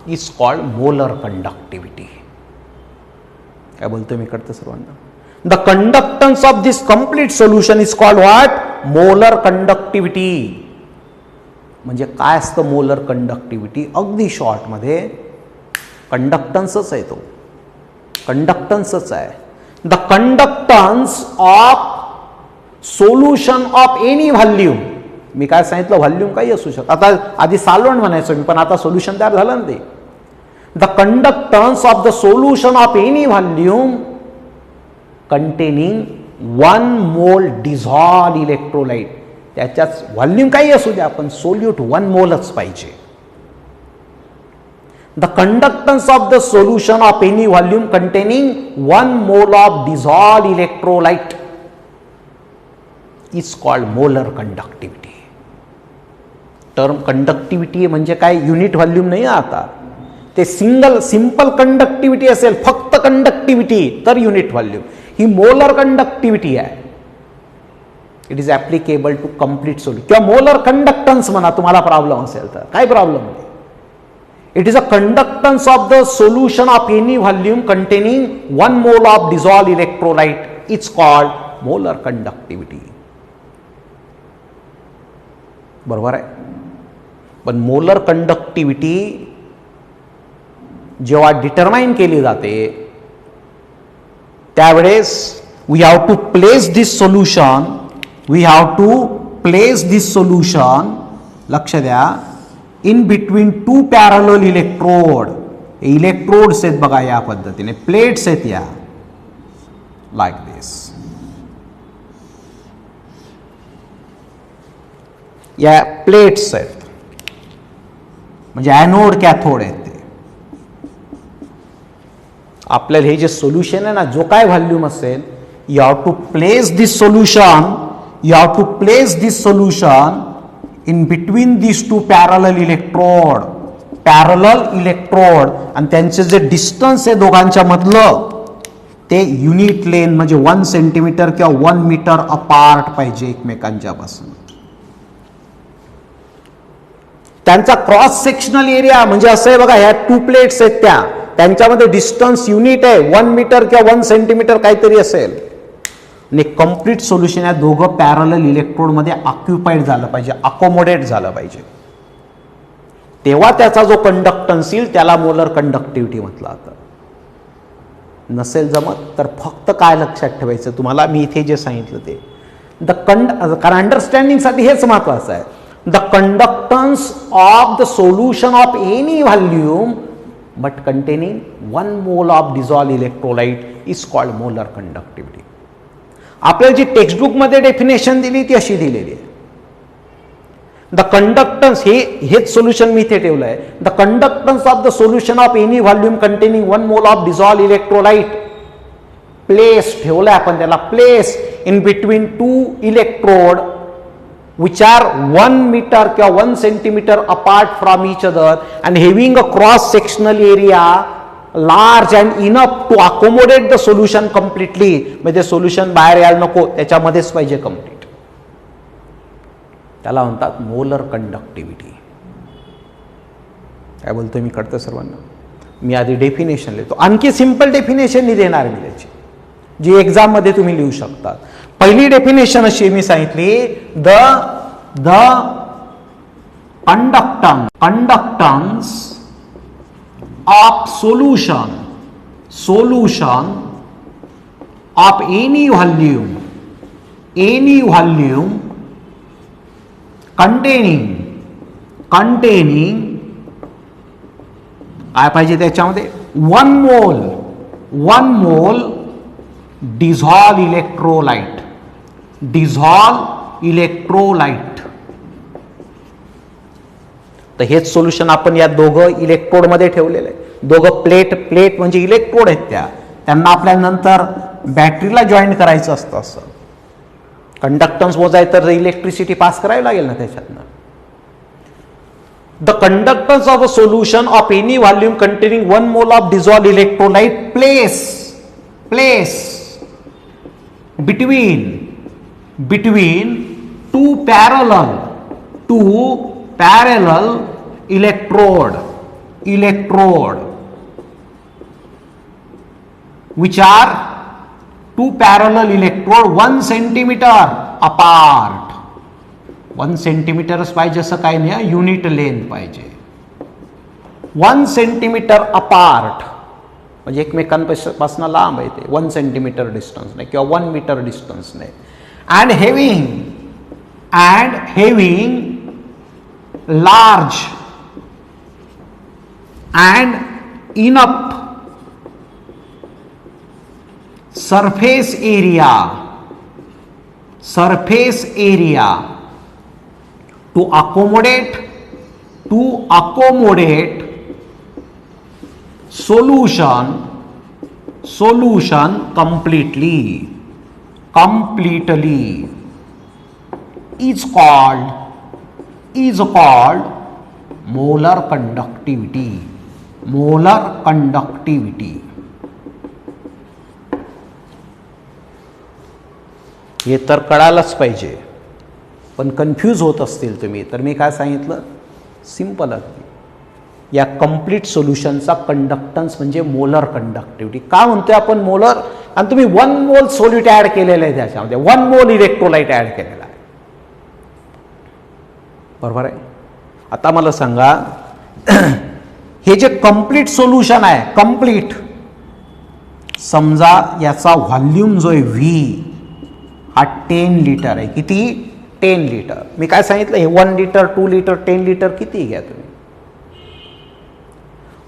is called molar conductivity. काय बोलतोय मी करतो सर्वांना, the conductance of this complete solution is called what, molar conductivity. म्हणजे काय असतं मोलर कंडक्टिव्हिटी, अगदी शॉर्ट मध्ये कंडक्टन्सच आहे, तो कंडक्टन्सच आहे. The conductance of solution of any volume. मी काय सांगितलं, व्हॉल्यूम काही असू शकतं, आता आधी सॉल्वंट म्हणायचो मी, पण आता सोल्युशन तयार झालं ना ते. The conductance of the solution of any volume containing 1 मोल डिझॉल्व इलेक्ट्रोलाइट. त्याच्याच व्हॉल्यूम काही असू द्या, पण सोल्यूट 1 मोलच पाहिजे. The conductance of the solution of any volume containing 1 mole of dissolve electrolyte is called molar conductivity. Term conductivity म्हणजे काय, unit volume नाही. आता ते सिंपल कंडक्टिव्हिटी असेल, फक्त कंडक्टिव्हिटी, तर युनिट व्हॉल्यूम. ही मोलर कंडक्टिव्हिटी आहे. It is applicable to complete solution. किंवा मोलर कंडक्टन्स म्हणा, तुम्हाला प्रॉब्लेम असेल तर. काय प्रॉब्लेम नाही. It is a conductance of the solution of any volume containing 1 mole of dissolve electrolyte is called molar conductivity. बरोबर आहे. पण मोलर कंडक्टिव्हिटी जेव्हा डिटरमाइन केली जाते, त्यावेळेस we have to place this solution, लक्ष द्या, in between 2 parallel electrode. Electrodes आहेत बघा, या पद्धतीने प्लेट्स आहेत या, लाईक दिस. या प्लेट्स आहेत, म्हणजे ॲनोड कॅथोड आहेत ते. आपल्याला हे जे सोल्युशन आहे ना, जो काय व्हॉल्यूम असेल, you have to place this solution in between this 2 parallel electrode. आणि त्यांचे जे डिस्टन्स आहे दोघांच्या मधलं, ते युनिट लेन म्हणजे 1 सेंटीमीटर किंवा 1 मीटर अपार्ट पाहिजे एकमेकांच्या पासून. त्यांचा क्रॉस सेक्शनल एरिया म्हणजे असं आहे बघा, ह्या 2 प्लेट्स आहेत त्यांच्यामध्ये डिस्टन्स युनिट आहे 1 मीटर किंवा 1 सेंटीमीटर काहीतरी असेल. आणि कंप्लीट सोल्युशन या दोघं पॅरलल इलेक्ट्रोड मध्ये ऑक्युपाइड झालं पाहिजे, अकोमोडेट झालं पाहिजे, तेव्हा त्याचा जो कंडक्टन्स येईल त्याला मोलर कंडक्टिव्हिटी म्हटलं जातं. नसेल जमत तर फक्त काय लक्षात ठेवायचं तुम्हाला, मी इथे जे सांगितलं ते कारण अंडरस्टँडिंगसाठी हेच महत्वाचं आहे. The conductance of the solution of any volume but containing 1 mole of dissolve electrolyte is called molar conductivity. आपल्याला जी टेक्स्टबुक मध्ये डेफिनेशन दिली ती अशी दिलेली आहे. द कंडक्टन्स, हेच सोल्युशन मी इथे ठेवलं आहे. The conductance of the solution of any volume containing 1 mole of dissolve electrolyte place, ठेवलंय आपण त्याला, place in between 2 electrode which are 1 meter or 1 centimeter apart from each other and having a cross sectional area large and enough to accommodate the solution completely. म्हणजे solution बाहेर यायला नको, त्याच्यामध्येच पाहिजे complete. त्याला म्हणतात मोलर कंडक्टिव्हिटी. काय बोलतोय मी, कळतं सर्वांना? मी आधी डेफिनेशन लिहितो, आणखी सिंपल डेफिनेशन मी देणार मी त्याची, जी एक्झाम मध्ये तुम्ही लिहू शकता. पहिली डेफिनेशन अशी मी सांगितली, the conductance of solution of any volume containing काय पाहिजे त्याच्यामध्ये, 1 मोल डिझॉल्व इलेक्ट्रोलाइट. तर हेच सोल्युशन आपण या दोघं इलेक्ट्रोड मध्ये ठेवलेलं आहे. दोघं प्लेट म्हणजे इलेक्ट्रोड आहेत, त्यांना आपल्या नंतर बॅटरीला जॉईन करायचं असतं. असं कंडक्टन्स मोजायचं तर इलेक्ट्रिसिटी पास करावी लागेल ना त्याच्यातनं. The conductance of a solution of any volume containing 1 mole of dissolve electrolyte place between two parallel electrode which are 2 parallel electrode 1 centimeter apart. 1 centimeter पाहिजे असं काही नाही, युनिट लेंथ पाहिजे. 1 centimeter apart म्हणजे एकमेकांपासून लांब आहे ते, 1 सेंटीमीटर डिस्टन्स नाही किंवा 1 मीटर डिस्टन्स नाही. and having large and enough surface area to accommodate solution completely is called molar conductivity. हे तर कळालंच पाहिजे, पण कन्फ्यूज होत असतील तुम्ही तर मी काय सांगितलं, सिंपल अगदी. या कंप्लीट सोल्युशनचा कंडक्टन्स म्हणजे मोलर कंडक्टिव्हिटी. का म्हणतोय आपण मोलर? आणि तुम्ही 1 मोल सोल्यूट ऍड केलेलं आहे त्याच्यामध्ये, 1 मोल इलेक्ट्रोलाइट ऍड केलेला आहे, बरोबर आहे. आता मला सांगा, हे जे कंप्लीट सोल्युशन आहे, कंप्लीट, समजा याचा व्हॉल्यूम जो आहे व्ही हा 10 लिटर आहे. किती? 10 लिटर. मी काय सांगितलं, हे 1 लिटर 2 लिटर 10 लिटर किती घ्या तुम्ही.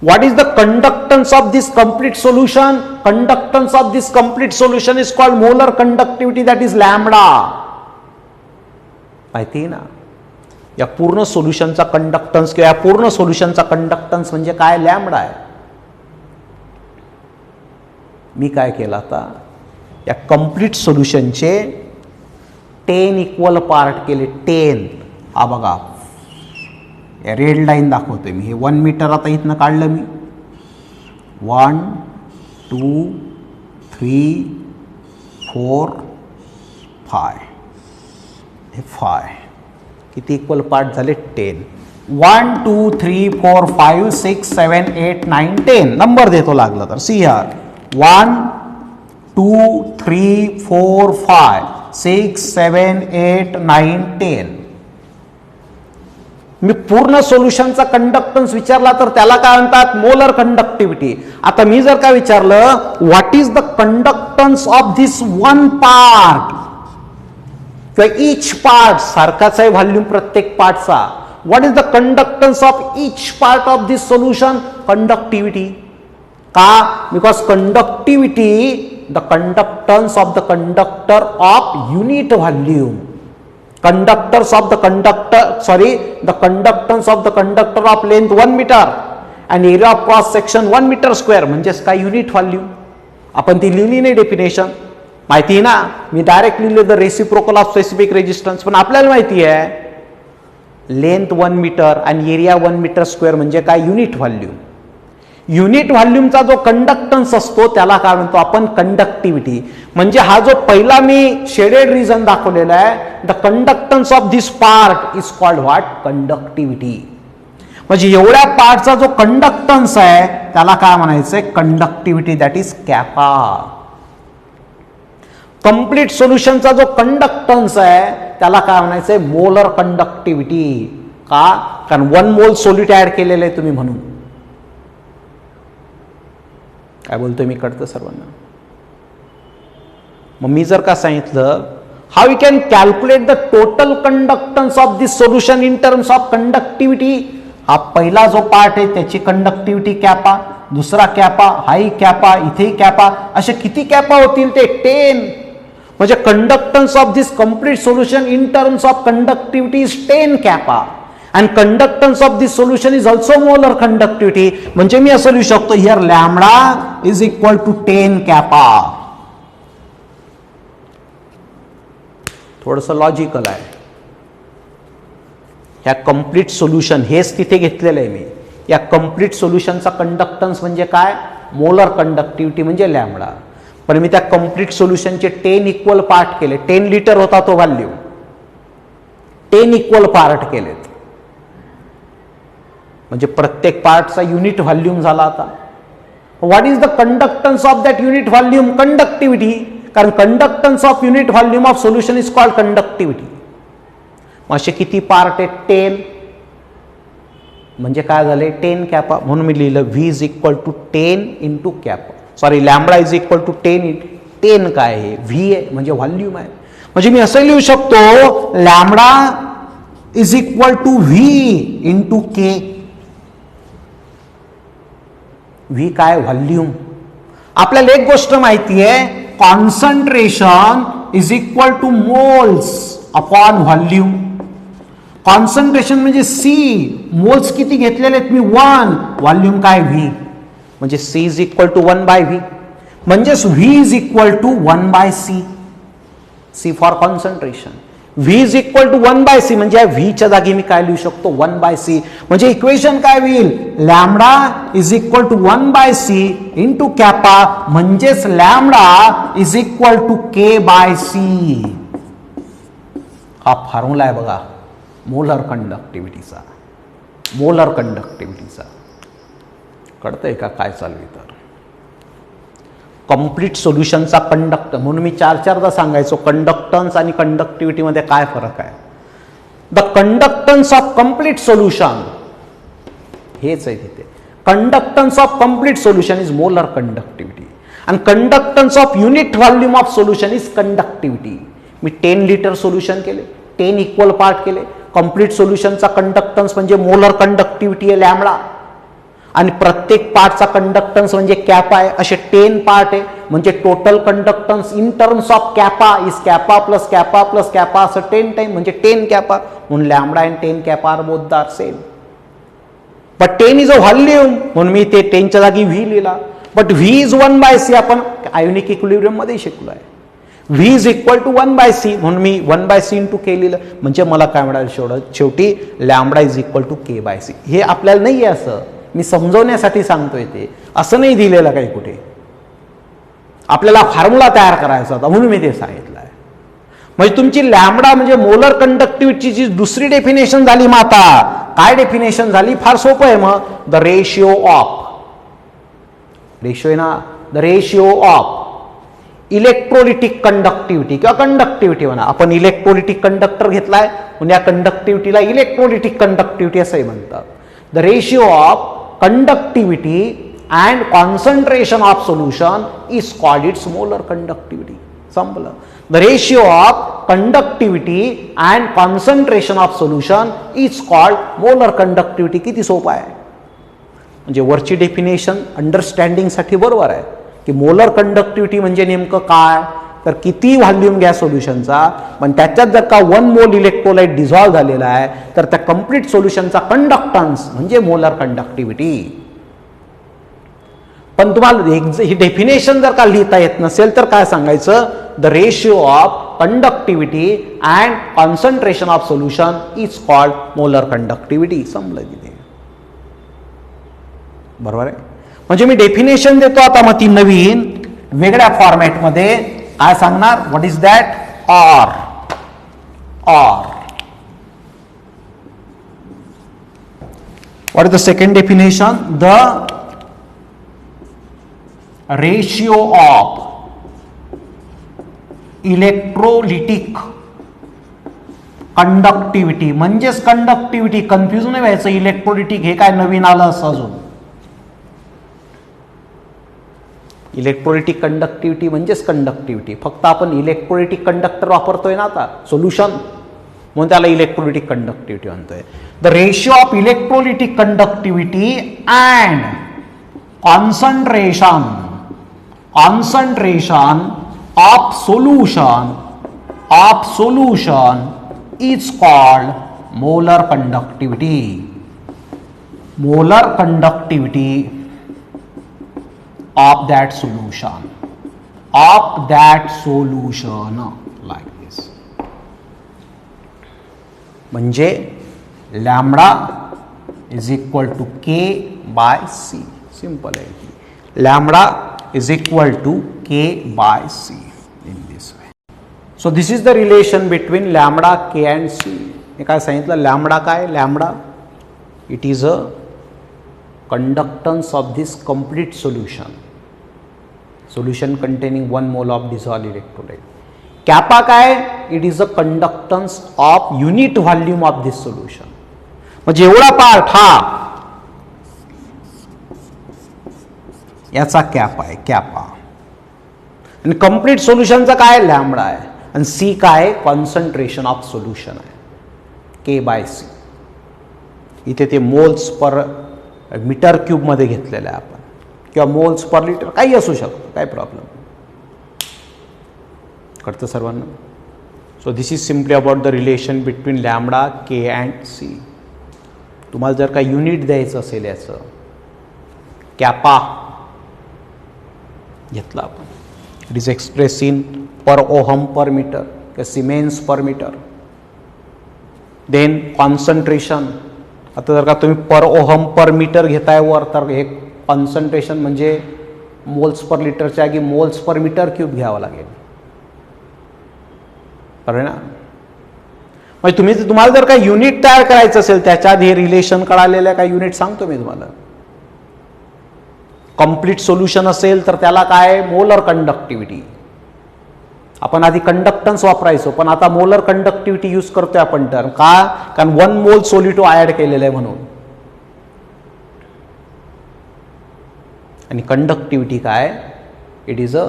What is the conductance of this complete solution? Conductance of this complete solution is called molar conductivity, that is lambda. माहिती आहे ना, या पूर्ण सोल्युशनचा कंडक्टन्स किंवा या पूर्ण सोल्युशनचा कंडक्टन्स म्हणजे काय, लॅम्बडा आहे. मी काय केलं आता, या कंप्लीट सोल्युशनचे 10 इक्वल पार्ट केले. 10 हा बघा, रेड लाईन दाखवतोय मी. हे 1 मीटर आता इथनं काढलं मी. 1 2 3 4 5, हे 5 किती इक्वल पार्ट झाले, 10. 1 2 3 4 5 6 7 8 9 10 नंबर देतो लागलं तर. See here 1 2 3 4 5 6 7 8 9 10. मी पूर्ण सोल्युशनचा कंडक्टन्स विचारला तर त्याला काय म्हणतात, मोलर कंडक्टिव्हिटी. आता मी जर का विचारलं, what is the conductance of this 1 part, किंवा इच पार्ट, सारखाच आहे व्हॉल्यूम प्रत्येक पार्टचा. What is the conductance of each part of this solution, conductivity. का? Because conductivity, the conductance of the conductor of unit volume. conductors of the conductance of the conductor of length 1 meter and area of cross section 1 meter square म्हणजेच काय unit volume. आपण ती लिहिली नाही definition, माहिती आहे ना, मी डायरेक्ट लिहिले the reciprocal of specific resistance. पण आपल्याला माहिती आहे लेंथ 1 मीटर आणि एरिया 1 मीटर स्क्वेअर म्हणजे काय युनिट व्हॉल्यूम. युनिट व्हॉल्यूमचा जो कंडक्टन्स असतो त्याला काय म्हणतो आपण कंडक्टिव्हिटी. म्हणजे हा जो पहिला मी शेडेड रिजन दाखवलेला आहे, the conductance of this part is called what conductivity. म्हणजे एवढ्या पार्टचा जो कंडक्टन्स आहे त्याला काय म्हणायचंय कंडक्टिव्हिटी, दॅट इज कॅपा. कंप्लीट सोल्युशनचा जो कंडक्टन्स आहे त्याला काय म्हणायचंय मोलर कंडक्टिव्हिटी. का? कारण 1 मोल सोल्यूट ऍड केलेलं आहे तुम्ही म्हणून. काय बोलतोय मी कळतं सर्वांना. मग मी जर का सांगितलं how you can calculate the total conductance of this solution in terms of conductivity. हा पहिला जो पार्ट आहे त्याची कंडक्टिव्हिटी कॅपा, दुसरा कॅपा, हाही कॅपा, इथेही कॅपा, असे किती कॅपा होतील ते 10. म्हणजे conductance of this complete solution in terms of conductivity is 10 कॅपा. and conductance of this solution is also molar conductivity. म्हणजे मी असं लिहू शकतो here lambda is equal to 10 kappa. थोडंसं लॉजिकल आहे. ह्या कंप्लीट सोल्युशन हेच तिथे घेतलेलं आहे मी. या कंप्लीट सोल्युशनचा कंडक्टन्स म्हणजे काय मोलर कंडक्टिव्हिटी म्हणजे लॅम्बडा. पण मी त्या कंप्लीट सोल्युशनचे 10 इक्वल पार्ट केले. 10 लिटर होता तो व्हॉल्यूम, 10 इक्वल पार्ट केलेत. म्हणजे प्रत्येक पार्टचा युनिट व्हॉल्यूम झाला. आता what is the conductance of that unit volume conductivity. कारण conductance of unit volume of solution is called conductivity. असे किती पार्ट आहेत 10. म्हणजे काय झाले 10 कॅपा. म्हणून मी लिहिलं V is equal to 10 into kappa. Sorry lambda is equal to 10 काय आहे व्ही आहे म्हणजे व्हॉल्यूम आहे. म्हणजे मी असं लिहू शकतो lambda is equal to V into K. V काय व्हॉल्यूम. आपल्याला एक गोष्ट माहिती आहे concentration is equal to moles upon volume. Concentration म्हणजे सी, मोल्स किती घेतलेले आहेत मी 1, व्हॉल्यूम काय व्ही. म्हणजे C is equal to 1 by V. म्हणजेच V is equal to 1 by C. C for concentration. V is equal to 1 by C म्हणजे व्हीच्या जागी मी काय लिहू शकतो 1 बाय सी. म्हणजे इक्वेशन काय होईल lambda is equal to 1 by C into kappa. म्हणजेच lambda is equal to K by C. हा फॉर्म्युला आहे बघा मोलर कंडक्टिव्हिटीचा. मोलर कंडक्टिव्हिटीचा कळतंय का काय चालू आहे. तर कंप्लीट सोल्युशनचा कंडक्ट म्हणून मी 4-4दा सांगायचो कंडक्टन्स आणि कंडक्टिव्हिटी मध्ये काय फरक आहे. The conductance of complete solution हेच आहे तिथे. Conductance of complete solution is molar conductivity आणि conductance of unit volume of solution is conductivity. मी 10 लिटर सोल्युशन केले, 10 इक्वल पार्ट केले. कंप्लीट सोल्युशनचा कंडक्टन्स म्हणजे मोलर कंडक्टिव्हिटी आहे लॅम्बडा आणि प्रत्येक पार्टचा कंडक्टन्स म्हणजे कॅपा आहे. असे 10 पार्ट आहे म्हणजे total conductance in terms of kappa is kappa plus kappa plus kappa असं 10 टाइम म्हणजे 10 कॅपा. म्हणून lambda and 10 kappa are both are same. But 10 is a volume म्हणून मी ते 10च्या जागी व्ही लिहिला. But V is 1 by C आपण आयोनिक इक्विलिब्रियम मध्ये शिकलो आहे. V is equal to 1 by C म्हणून मी 1 बाय सी इंटू के लिहिलं. म्हणजे मला काय म्हणाल शेवटी lambda is equal to K by C. हे आपल्याला नाही आहे असं, मी समजवण्यासाठी सांगतोय. ते असं नाही दिलेलं काही कुठे. आपल्याला फॉर्म्युला तयार करायचा होता म्हणून मी ते सांगितलं आहे. म्हणजे तुमची लॅम्बडा म्हणजे मोलर कंडक्टिव्हिटीची दुसरी डेफिनेशन झाली. मग आता काय डेफिनेशन झाली फार सोपं आहे. मग द रेशिओ ऑफ रेशिओ आहे ना the ratio of electrolytic conductivity किंवा कंडक्टिव्हिटी म्हणा. आपण इलेक्ट्रोलिटिक कंडक्टर घेतलाय म्हणून या कंडक्टिव्हिटीला इलेक्ट्रोलिटिक कंडक्टिव्हिटी असंही म्हणतात. The ratio of conductivity and concentration of solution is called its molar conductivity. संपलं. The ratio of conductivity and concentration of solution is called molar conductivity. किती सोपं आहे. म्हणजे वरची डेफिनेशन अंडरस्टँडिंग साठी बरोबर आहे की मोलर कंडक्टिव्हिटी म्हणजे नेमकं काय. तर किती व्हॉल्यूम घ्या सोल्युशनचा, पण त्याच्यात जर का 1 मोल इलेक्ट्रोलाइट डिझॉल्व्ह झालेला आहे तर त्या कंप्लीट सोल्युशनचा कंडक्टन्स म्हणजे मोलर कंडक्टिव्हिटी. पण तुम्हाला ही डेफिनेशन जर का लिहिता येत नसेल तर काय सांगायचं, the ratio of conductivity and concentration of solution is called molar conductivity. संपलं तिथे. बरोबर आहे. म्हणजे मी डेफिनेशन देतो आता, मग ती नवीन वेगळ्या फॉर्मॅटमध्ये काय सांगणार, what is that, or what is the second definition, the ratio of electrolytic conductivity. म्हणजेच कंडक्टिव्हिटी, कन्फ्युज नाही व्हायचं, इलेक्ट्रोलिटिक हे काय नवीन आलं असं अजून. इलेक्ट्रोलिटिक कंडक्टिव्हिटी म्हणजेच कंडक्टिव्हिटी, फक्त आपण इलेक्ट्रोलिटिक कंडक्टर वापरतोय ना आता सोल्युशन, म्हणून त्याला इलेक्ट्रोलिटिक कंडक्टिव्हिटी म्हणतोय. The ratio of electrolytic conductivity and concentration of solution is called molar conductivity. Molar conductivity of that solution like this. म्हणजे lambda is equal to K by C. Simple आहे. Lambda is equal to K by C in this way. So this is the relation between lambda, K and C. हे काय सांगितलं, lambda काय, lambda it is a conductance of this complete solution containing 1 mole of dissolved electrolyte. Kappa काय, it is a conductance of unit volume of this solution. म्हणजे एवढा part हा याचा cap आहे, कॅपा. आणि कंप्लीट सोल्युशनचा काय, लॅम्बडा आहे. आणि सी काय, कॉन्सन्ट्रेशन ऑफ सोल्युशन आहे, के बाय सी. इथे ते मोल्स पर मीटर क्यूब मध्ये घेतलेलं आहे आपण, किंवा मोल्स पर लिटर काही असू शकतं, काय प्रॉब्लेम. कळतं सर्वांना. So this is simply about the relation between lambda, K and C. तुम्हाला जर का युनिट द्यायचं असेल याचं, कॅपा घेतला आपण, it is express in per ohm per metre किंवा siemens per metre. Then concentration, आता जर का तुम्ही पर ओहम पर मीटर घेताय वर, तर हे कॉन्सन्ट्रेशन म्हणजे मोल्स पर लिटरच्या जागी मोल्स पर मीटर क्यूब घ्यावं लागेल. बरोबर ना. म्हणजे तुम्हाला जर का युनिट तयार करायचं असेल, त्याच्या आधी हे रिलेशन कळालेलं आहे, काय युनिट सांगतो मी तुम्हाला. कंप्लीट सोल्युशन असेल तर त्याला काय, मोलर कंडक्टिव्हिटी. आपण आधी कंडक्टन्स वापरायचो, पण आता मोलर कंडक्टिव्हिटी यूज करतोय आपण टर्म. का, कारण 1 मोल सोलिटो ऍड केलेलं आहे म्हणून. आणि कंडक्टिव्हिटी काय, it is a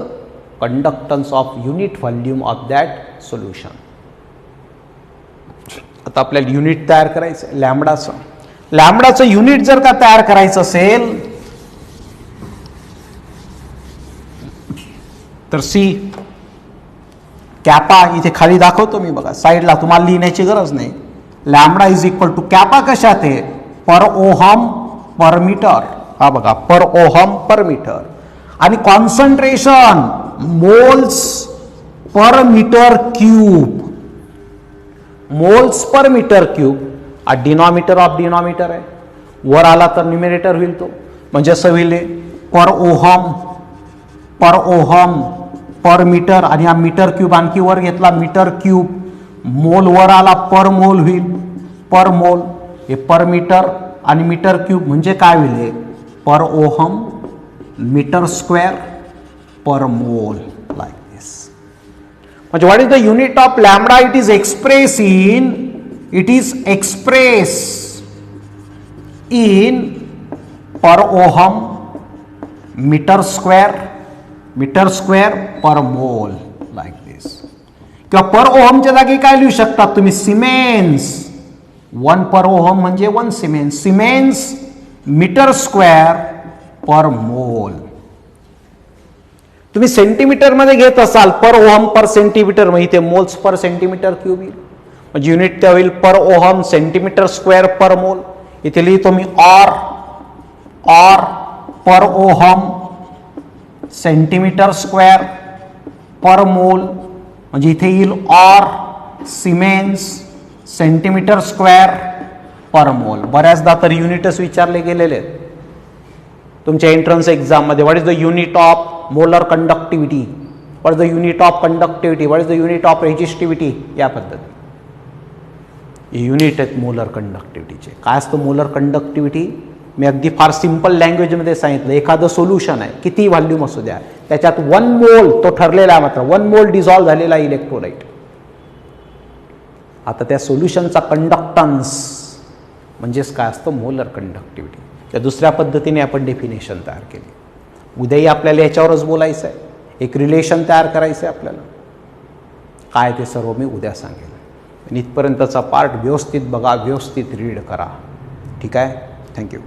conductance of unit volume of that solution. आता आपल्याला युनिट तयार करायचं लॅम्बडाचं. लॅम्बडाचं युनिट जर का तयार करायचं असेल तर सी कॅपा इथे खाली दाखवतो मी, बघा साईडला, तुम्हाला लिहिण्याची गरज नाही. Lambda is equal to kappa कशात आहे, पर ओहम पर मीटर. हा बघा, पर ओहम पर मीटर. आणि concentration moles per metre cube. Moles per metre cube हा डिनॉमिनेटर ऑफ डिनॉमिनेटर आहे. वर आला तर न्यूमरेटर होईल तो, म्हणजे असं होईल पर ओहम पर मीटर. आणि हा मीटर क्यूब आणखी वर घेतला, मीटर क्यूब. मोल वर आला, पर मोल होईल, पर मोल. हे पर मीटर आणि मीटर क्यूब म्हणजे काय होईल, per ohm metre square per mole, like this. म्हणजे what is the unit of lambda, it is express in per ohm metre square per mole, like दिस. किंवा पर ओहमच्या जागी काय लिहू शकता तुम्ही, सिमेन्स. 1 पर ओहम म्हणजे 1 Siemens. Siemens metre square per मोल. तुम्ही सेंटीमीटरमध्ये घेत असाल पर ओहम पर सेंटीमीटर, मग इथे मोल्स पर सेंटीमीटर क्यूब येईल, म्हणजे युनिट त्या होईल per ohm centimetre square per mole. इथे लिहितो मी or per ohm centimetre square per mole, म्हणजे इथे येईल or siemens centimetre square per mole. बऱ्याचदा तर युनिटच विचारले गेलेले आहेत तुमच्या एंट्रन्स एक्झाममध्ये. What is the unit of molar conductivity, what is the unit of conductivity, what is the unit of resistivity, या पद्धती हे युनिट आहेत मोलर कंडक्टिव्हिटीचे. काय असतं मोलर कंडक्टिव्हिटी? मी अगदी फार सिंपल लँग्वेजमध्ये सांगितलं. एखादं सोल्युशन आहे, किती व्हॉल्यूम असू द्या, त्याच्यात 1 मोल तो ठरलेला आहे, मात्र 1 मोल डिझॉल्व्ह झालेला इलेक्ट्रोलाइट. आता त्या सोल्युशनचा कंडक्टन्स म्हणजेच काय असतं मोलर कंडक्टिव्हिटी. त्या दुसऱ्या पद्धतीने आपण डेफिनेशन तयार केली. उद्याही आपल्याला याच्यावरच बोलायचं आहे, एक रिलेशन तयार करायचं आहे आपल्याला. काय ते सर्व मी उद्या सांगेन. आणि इथपर्यंतचा पार्ट व्यवस्थित बघा, व्यवस्थित रीड करा. ठीक आहे. थँक्यू.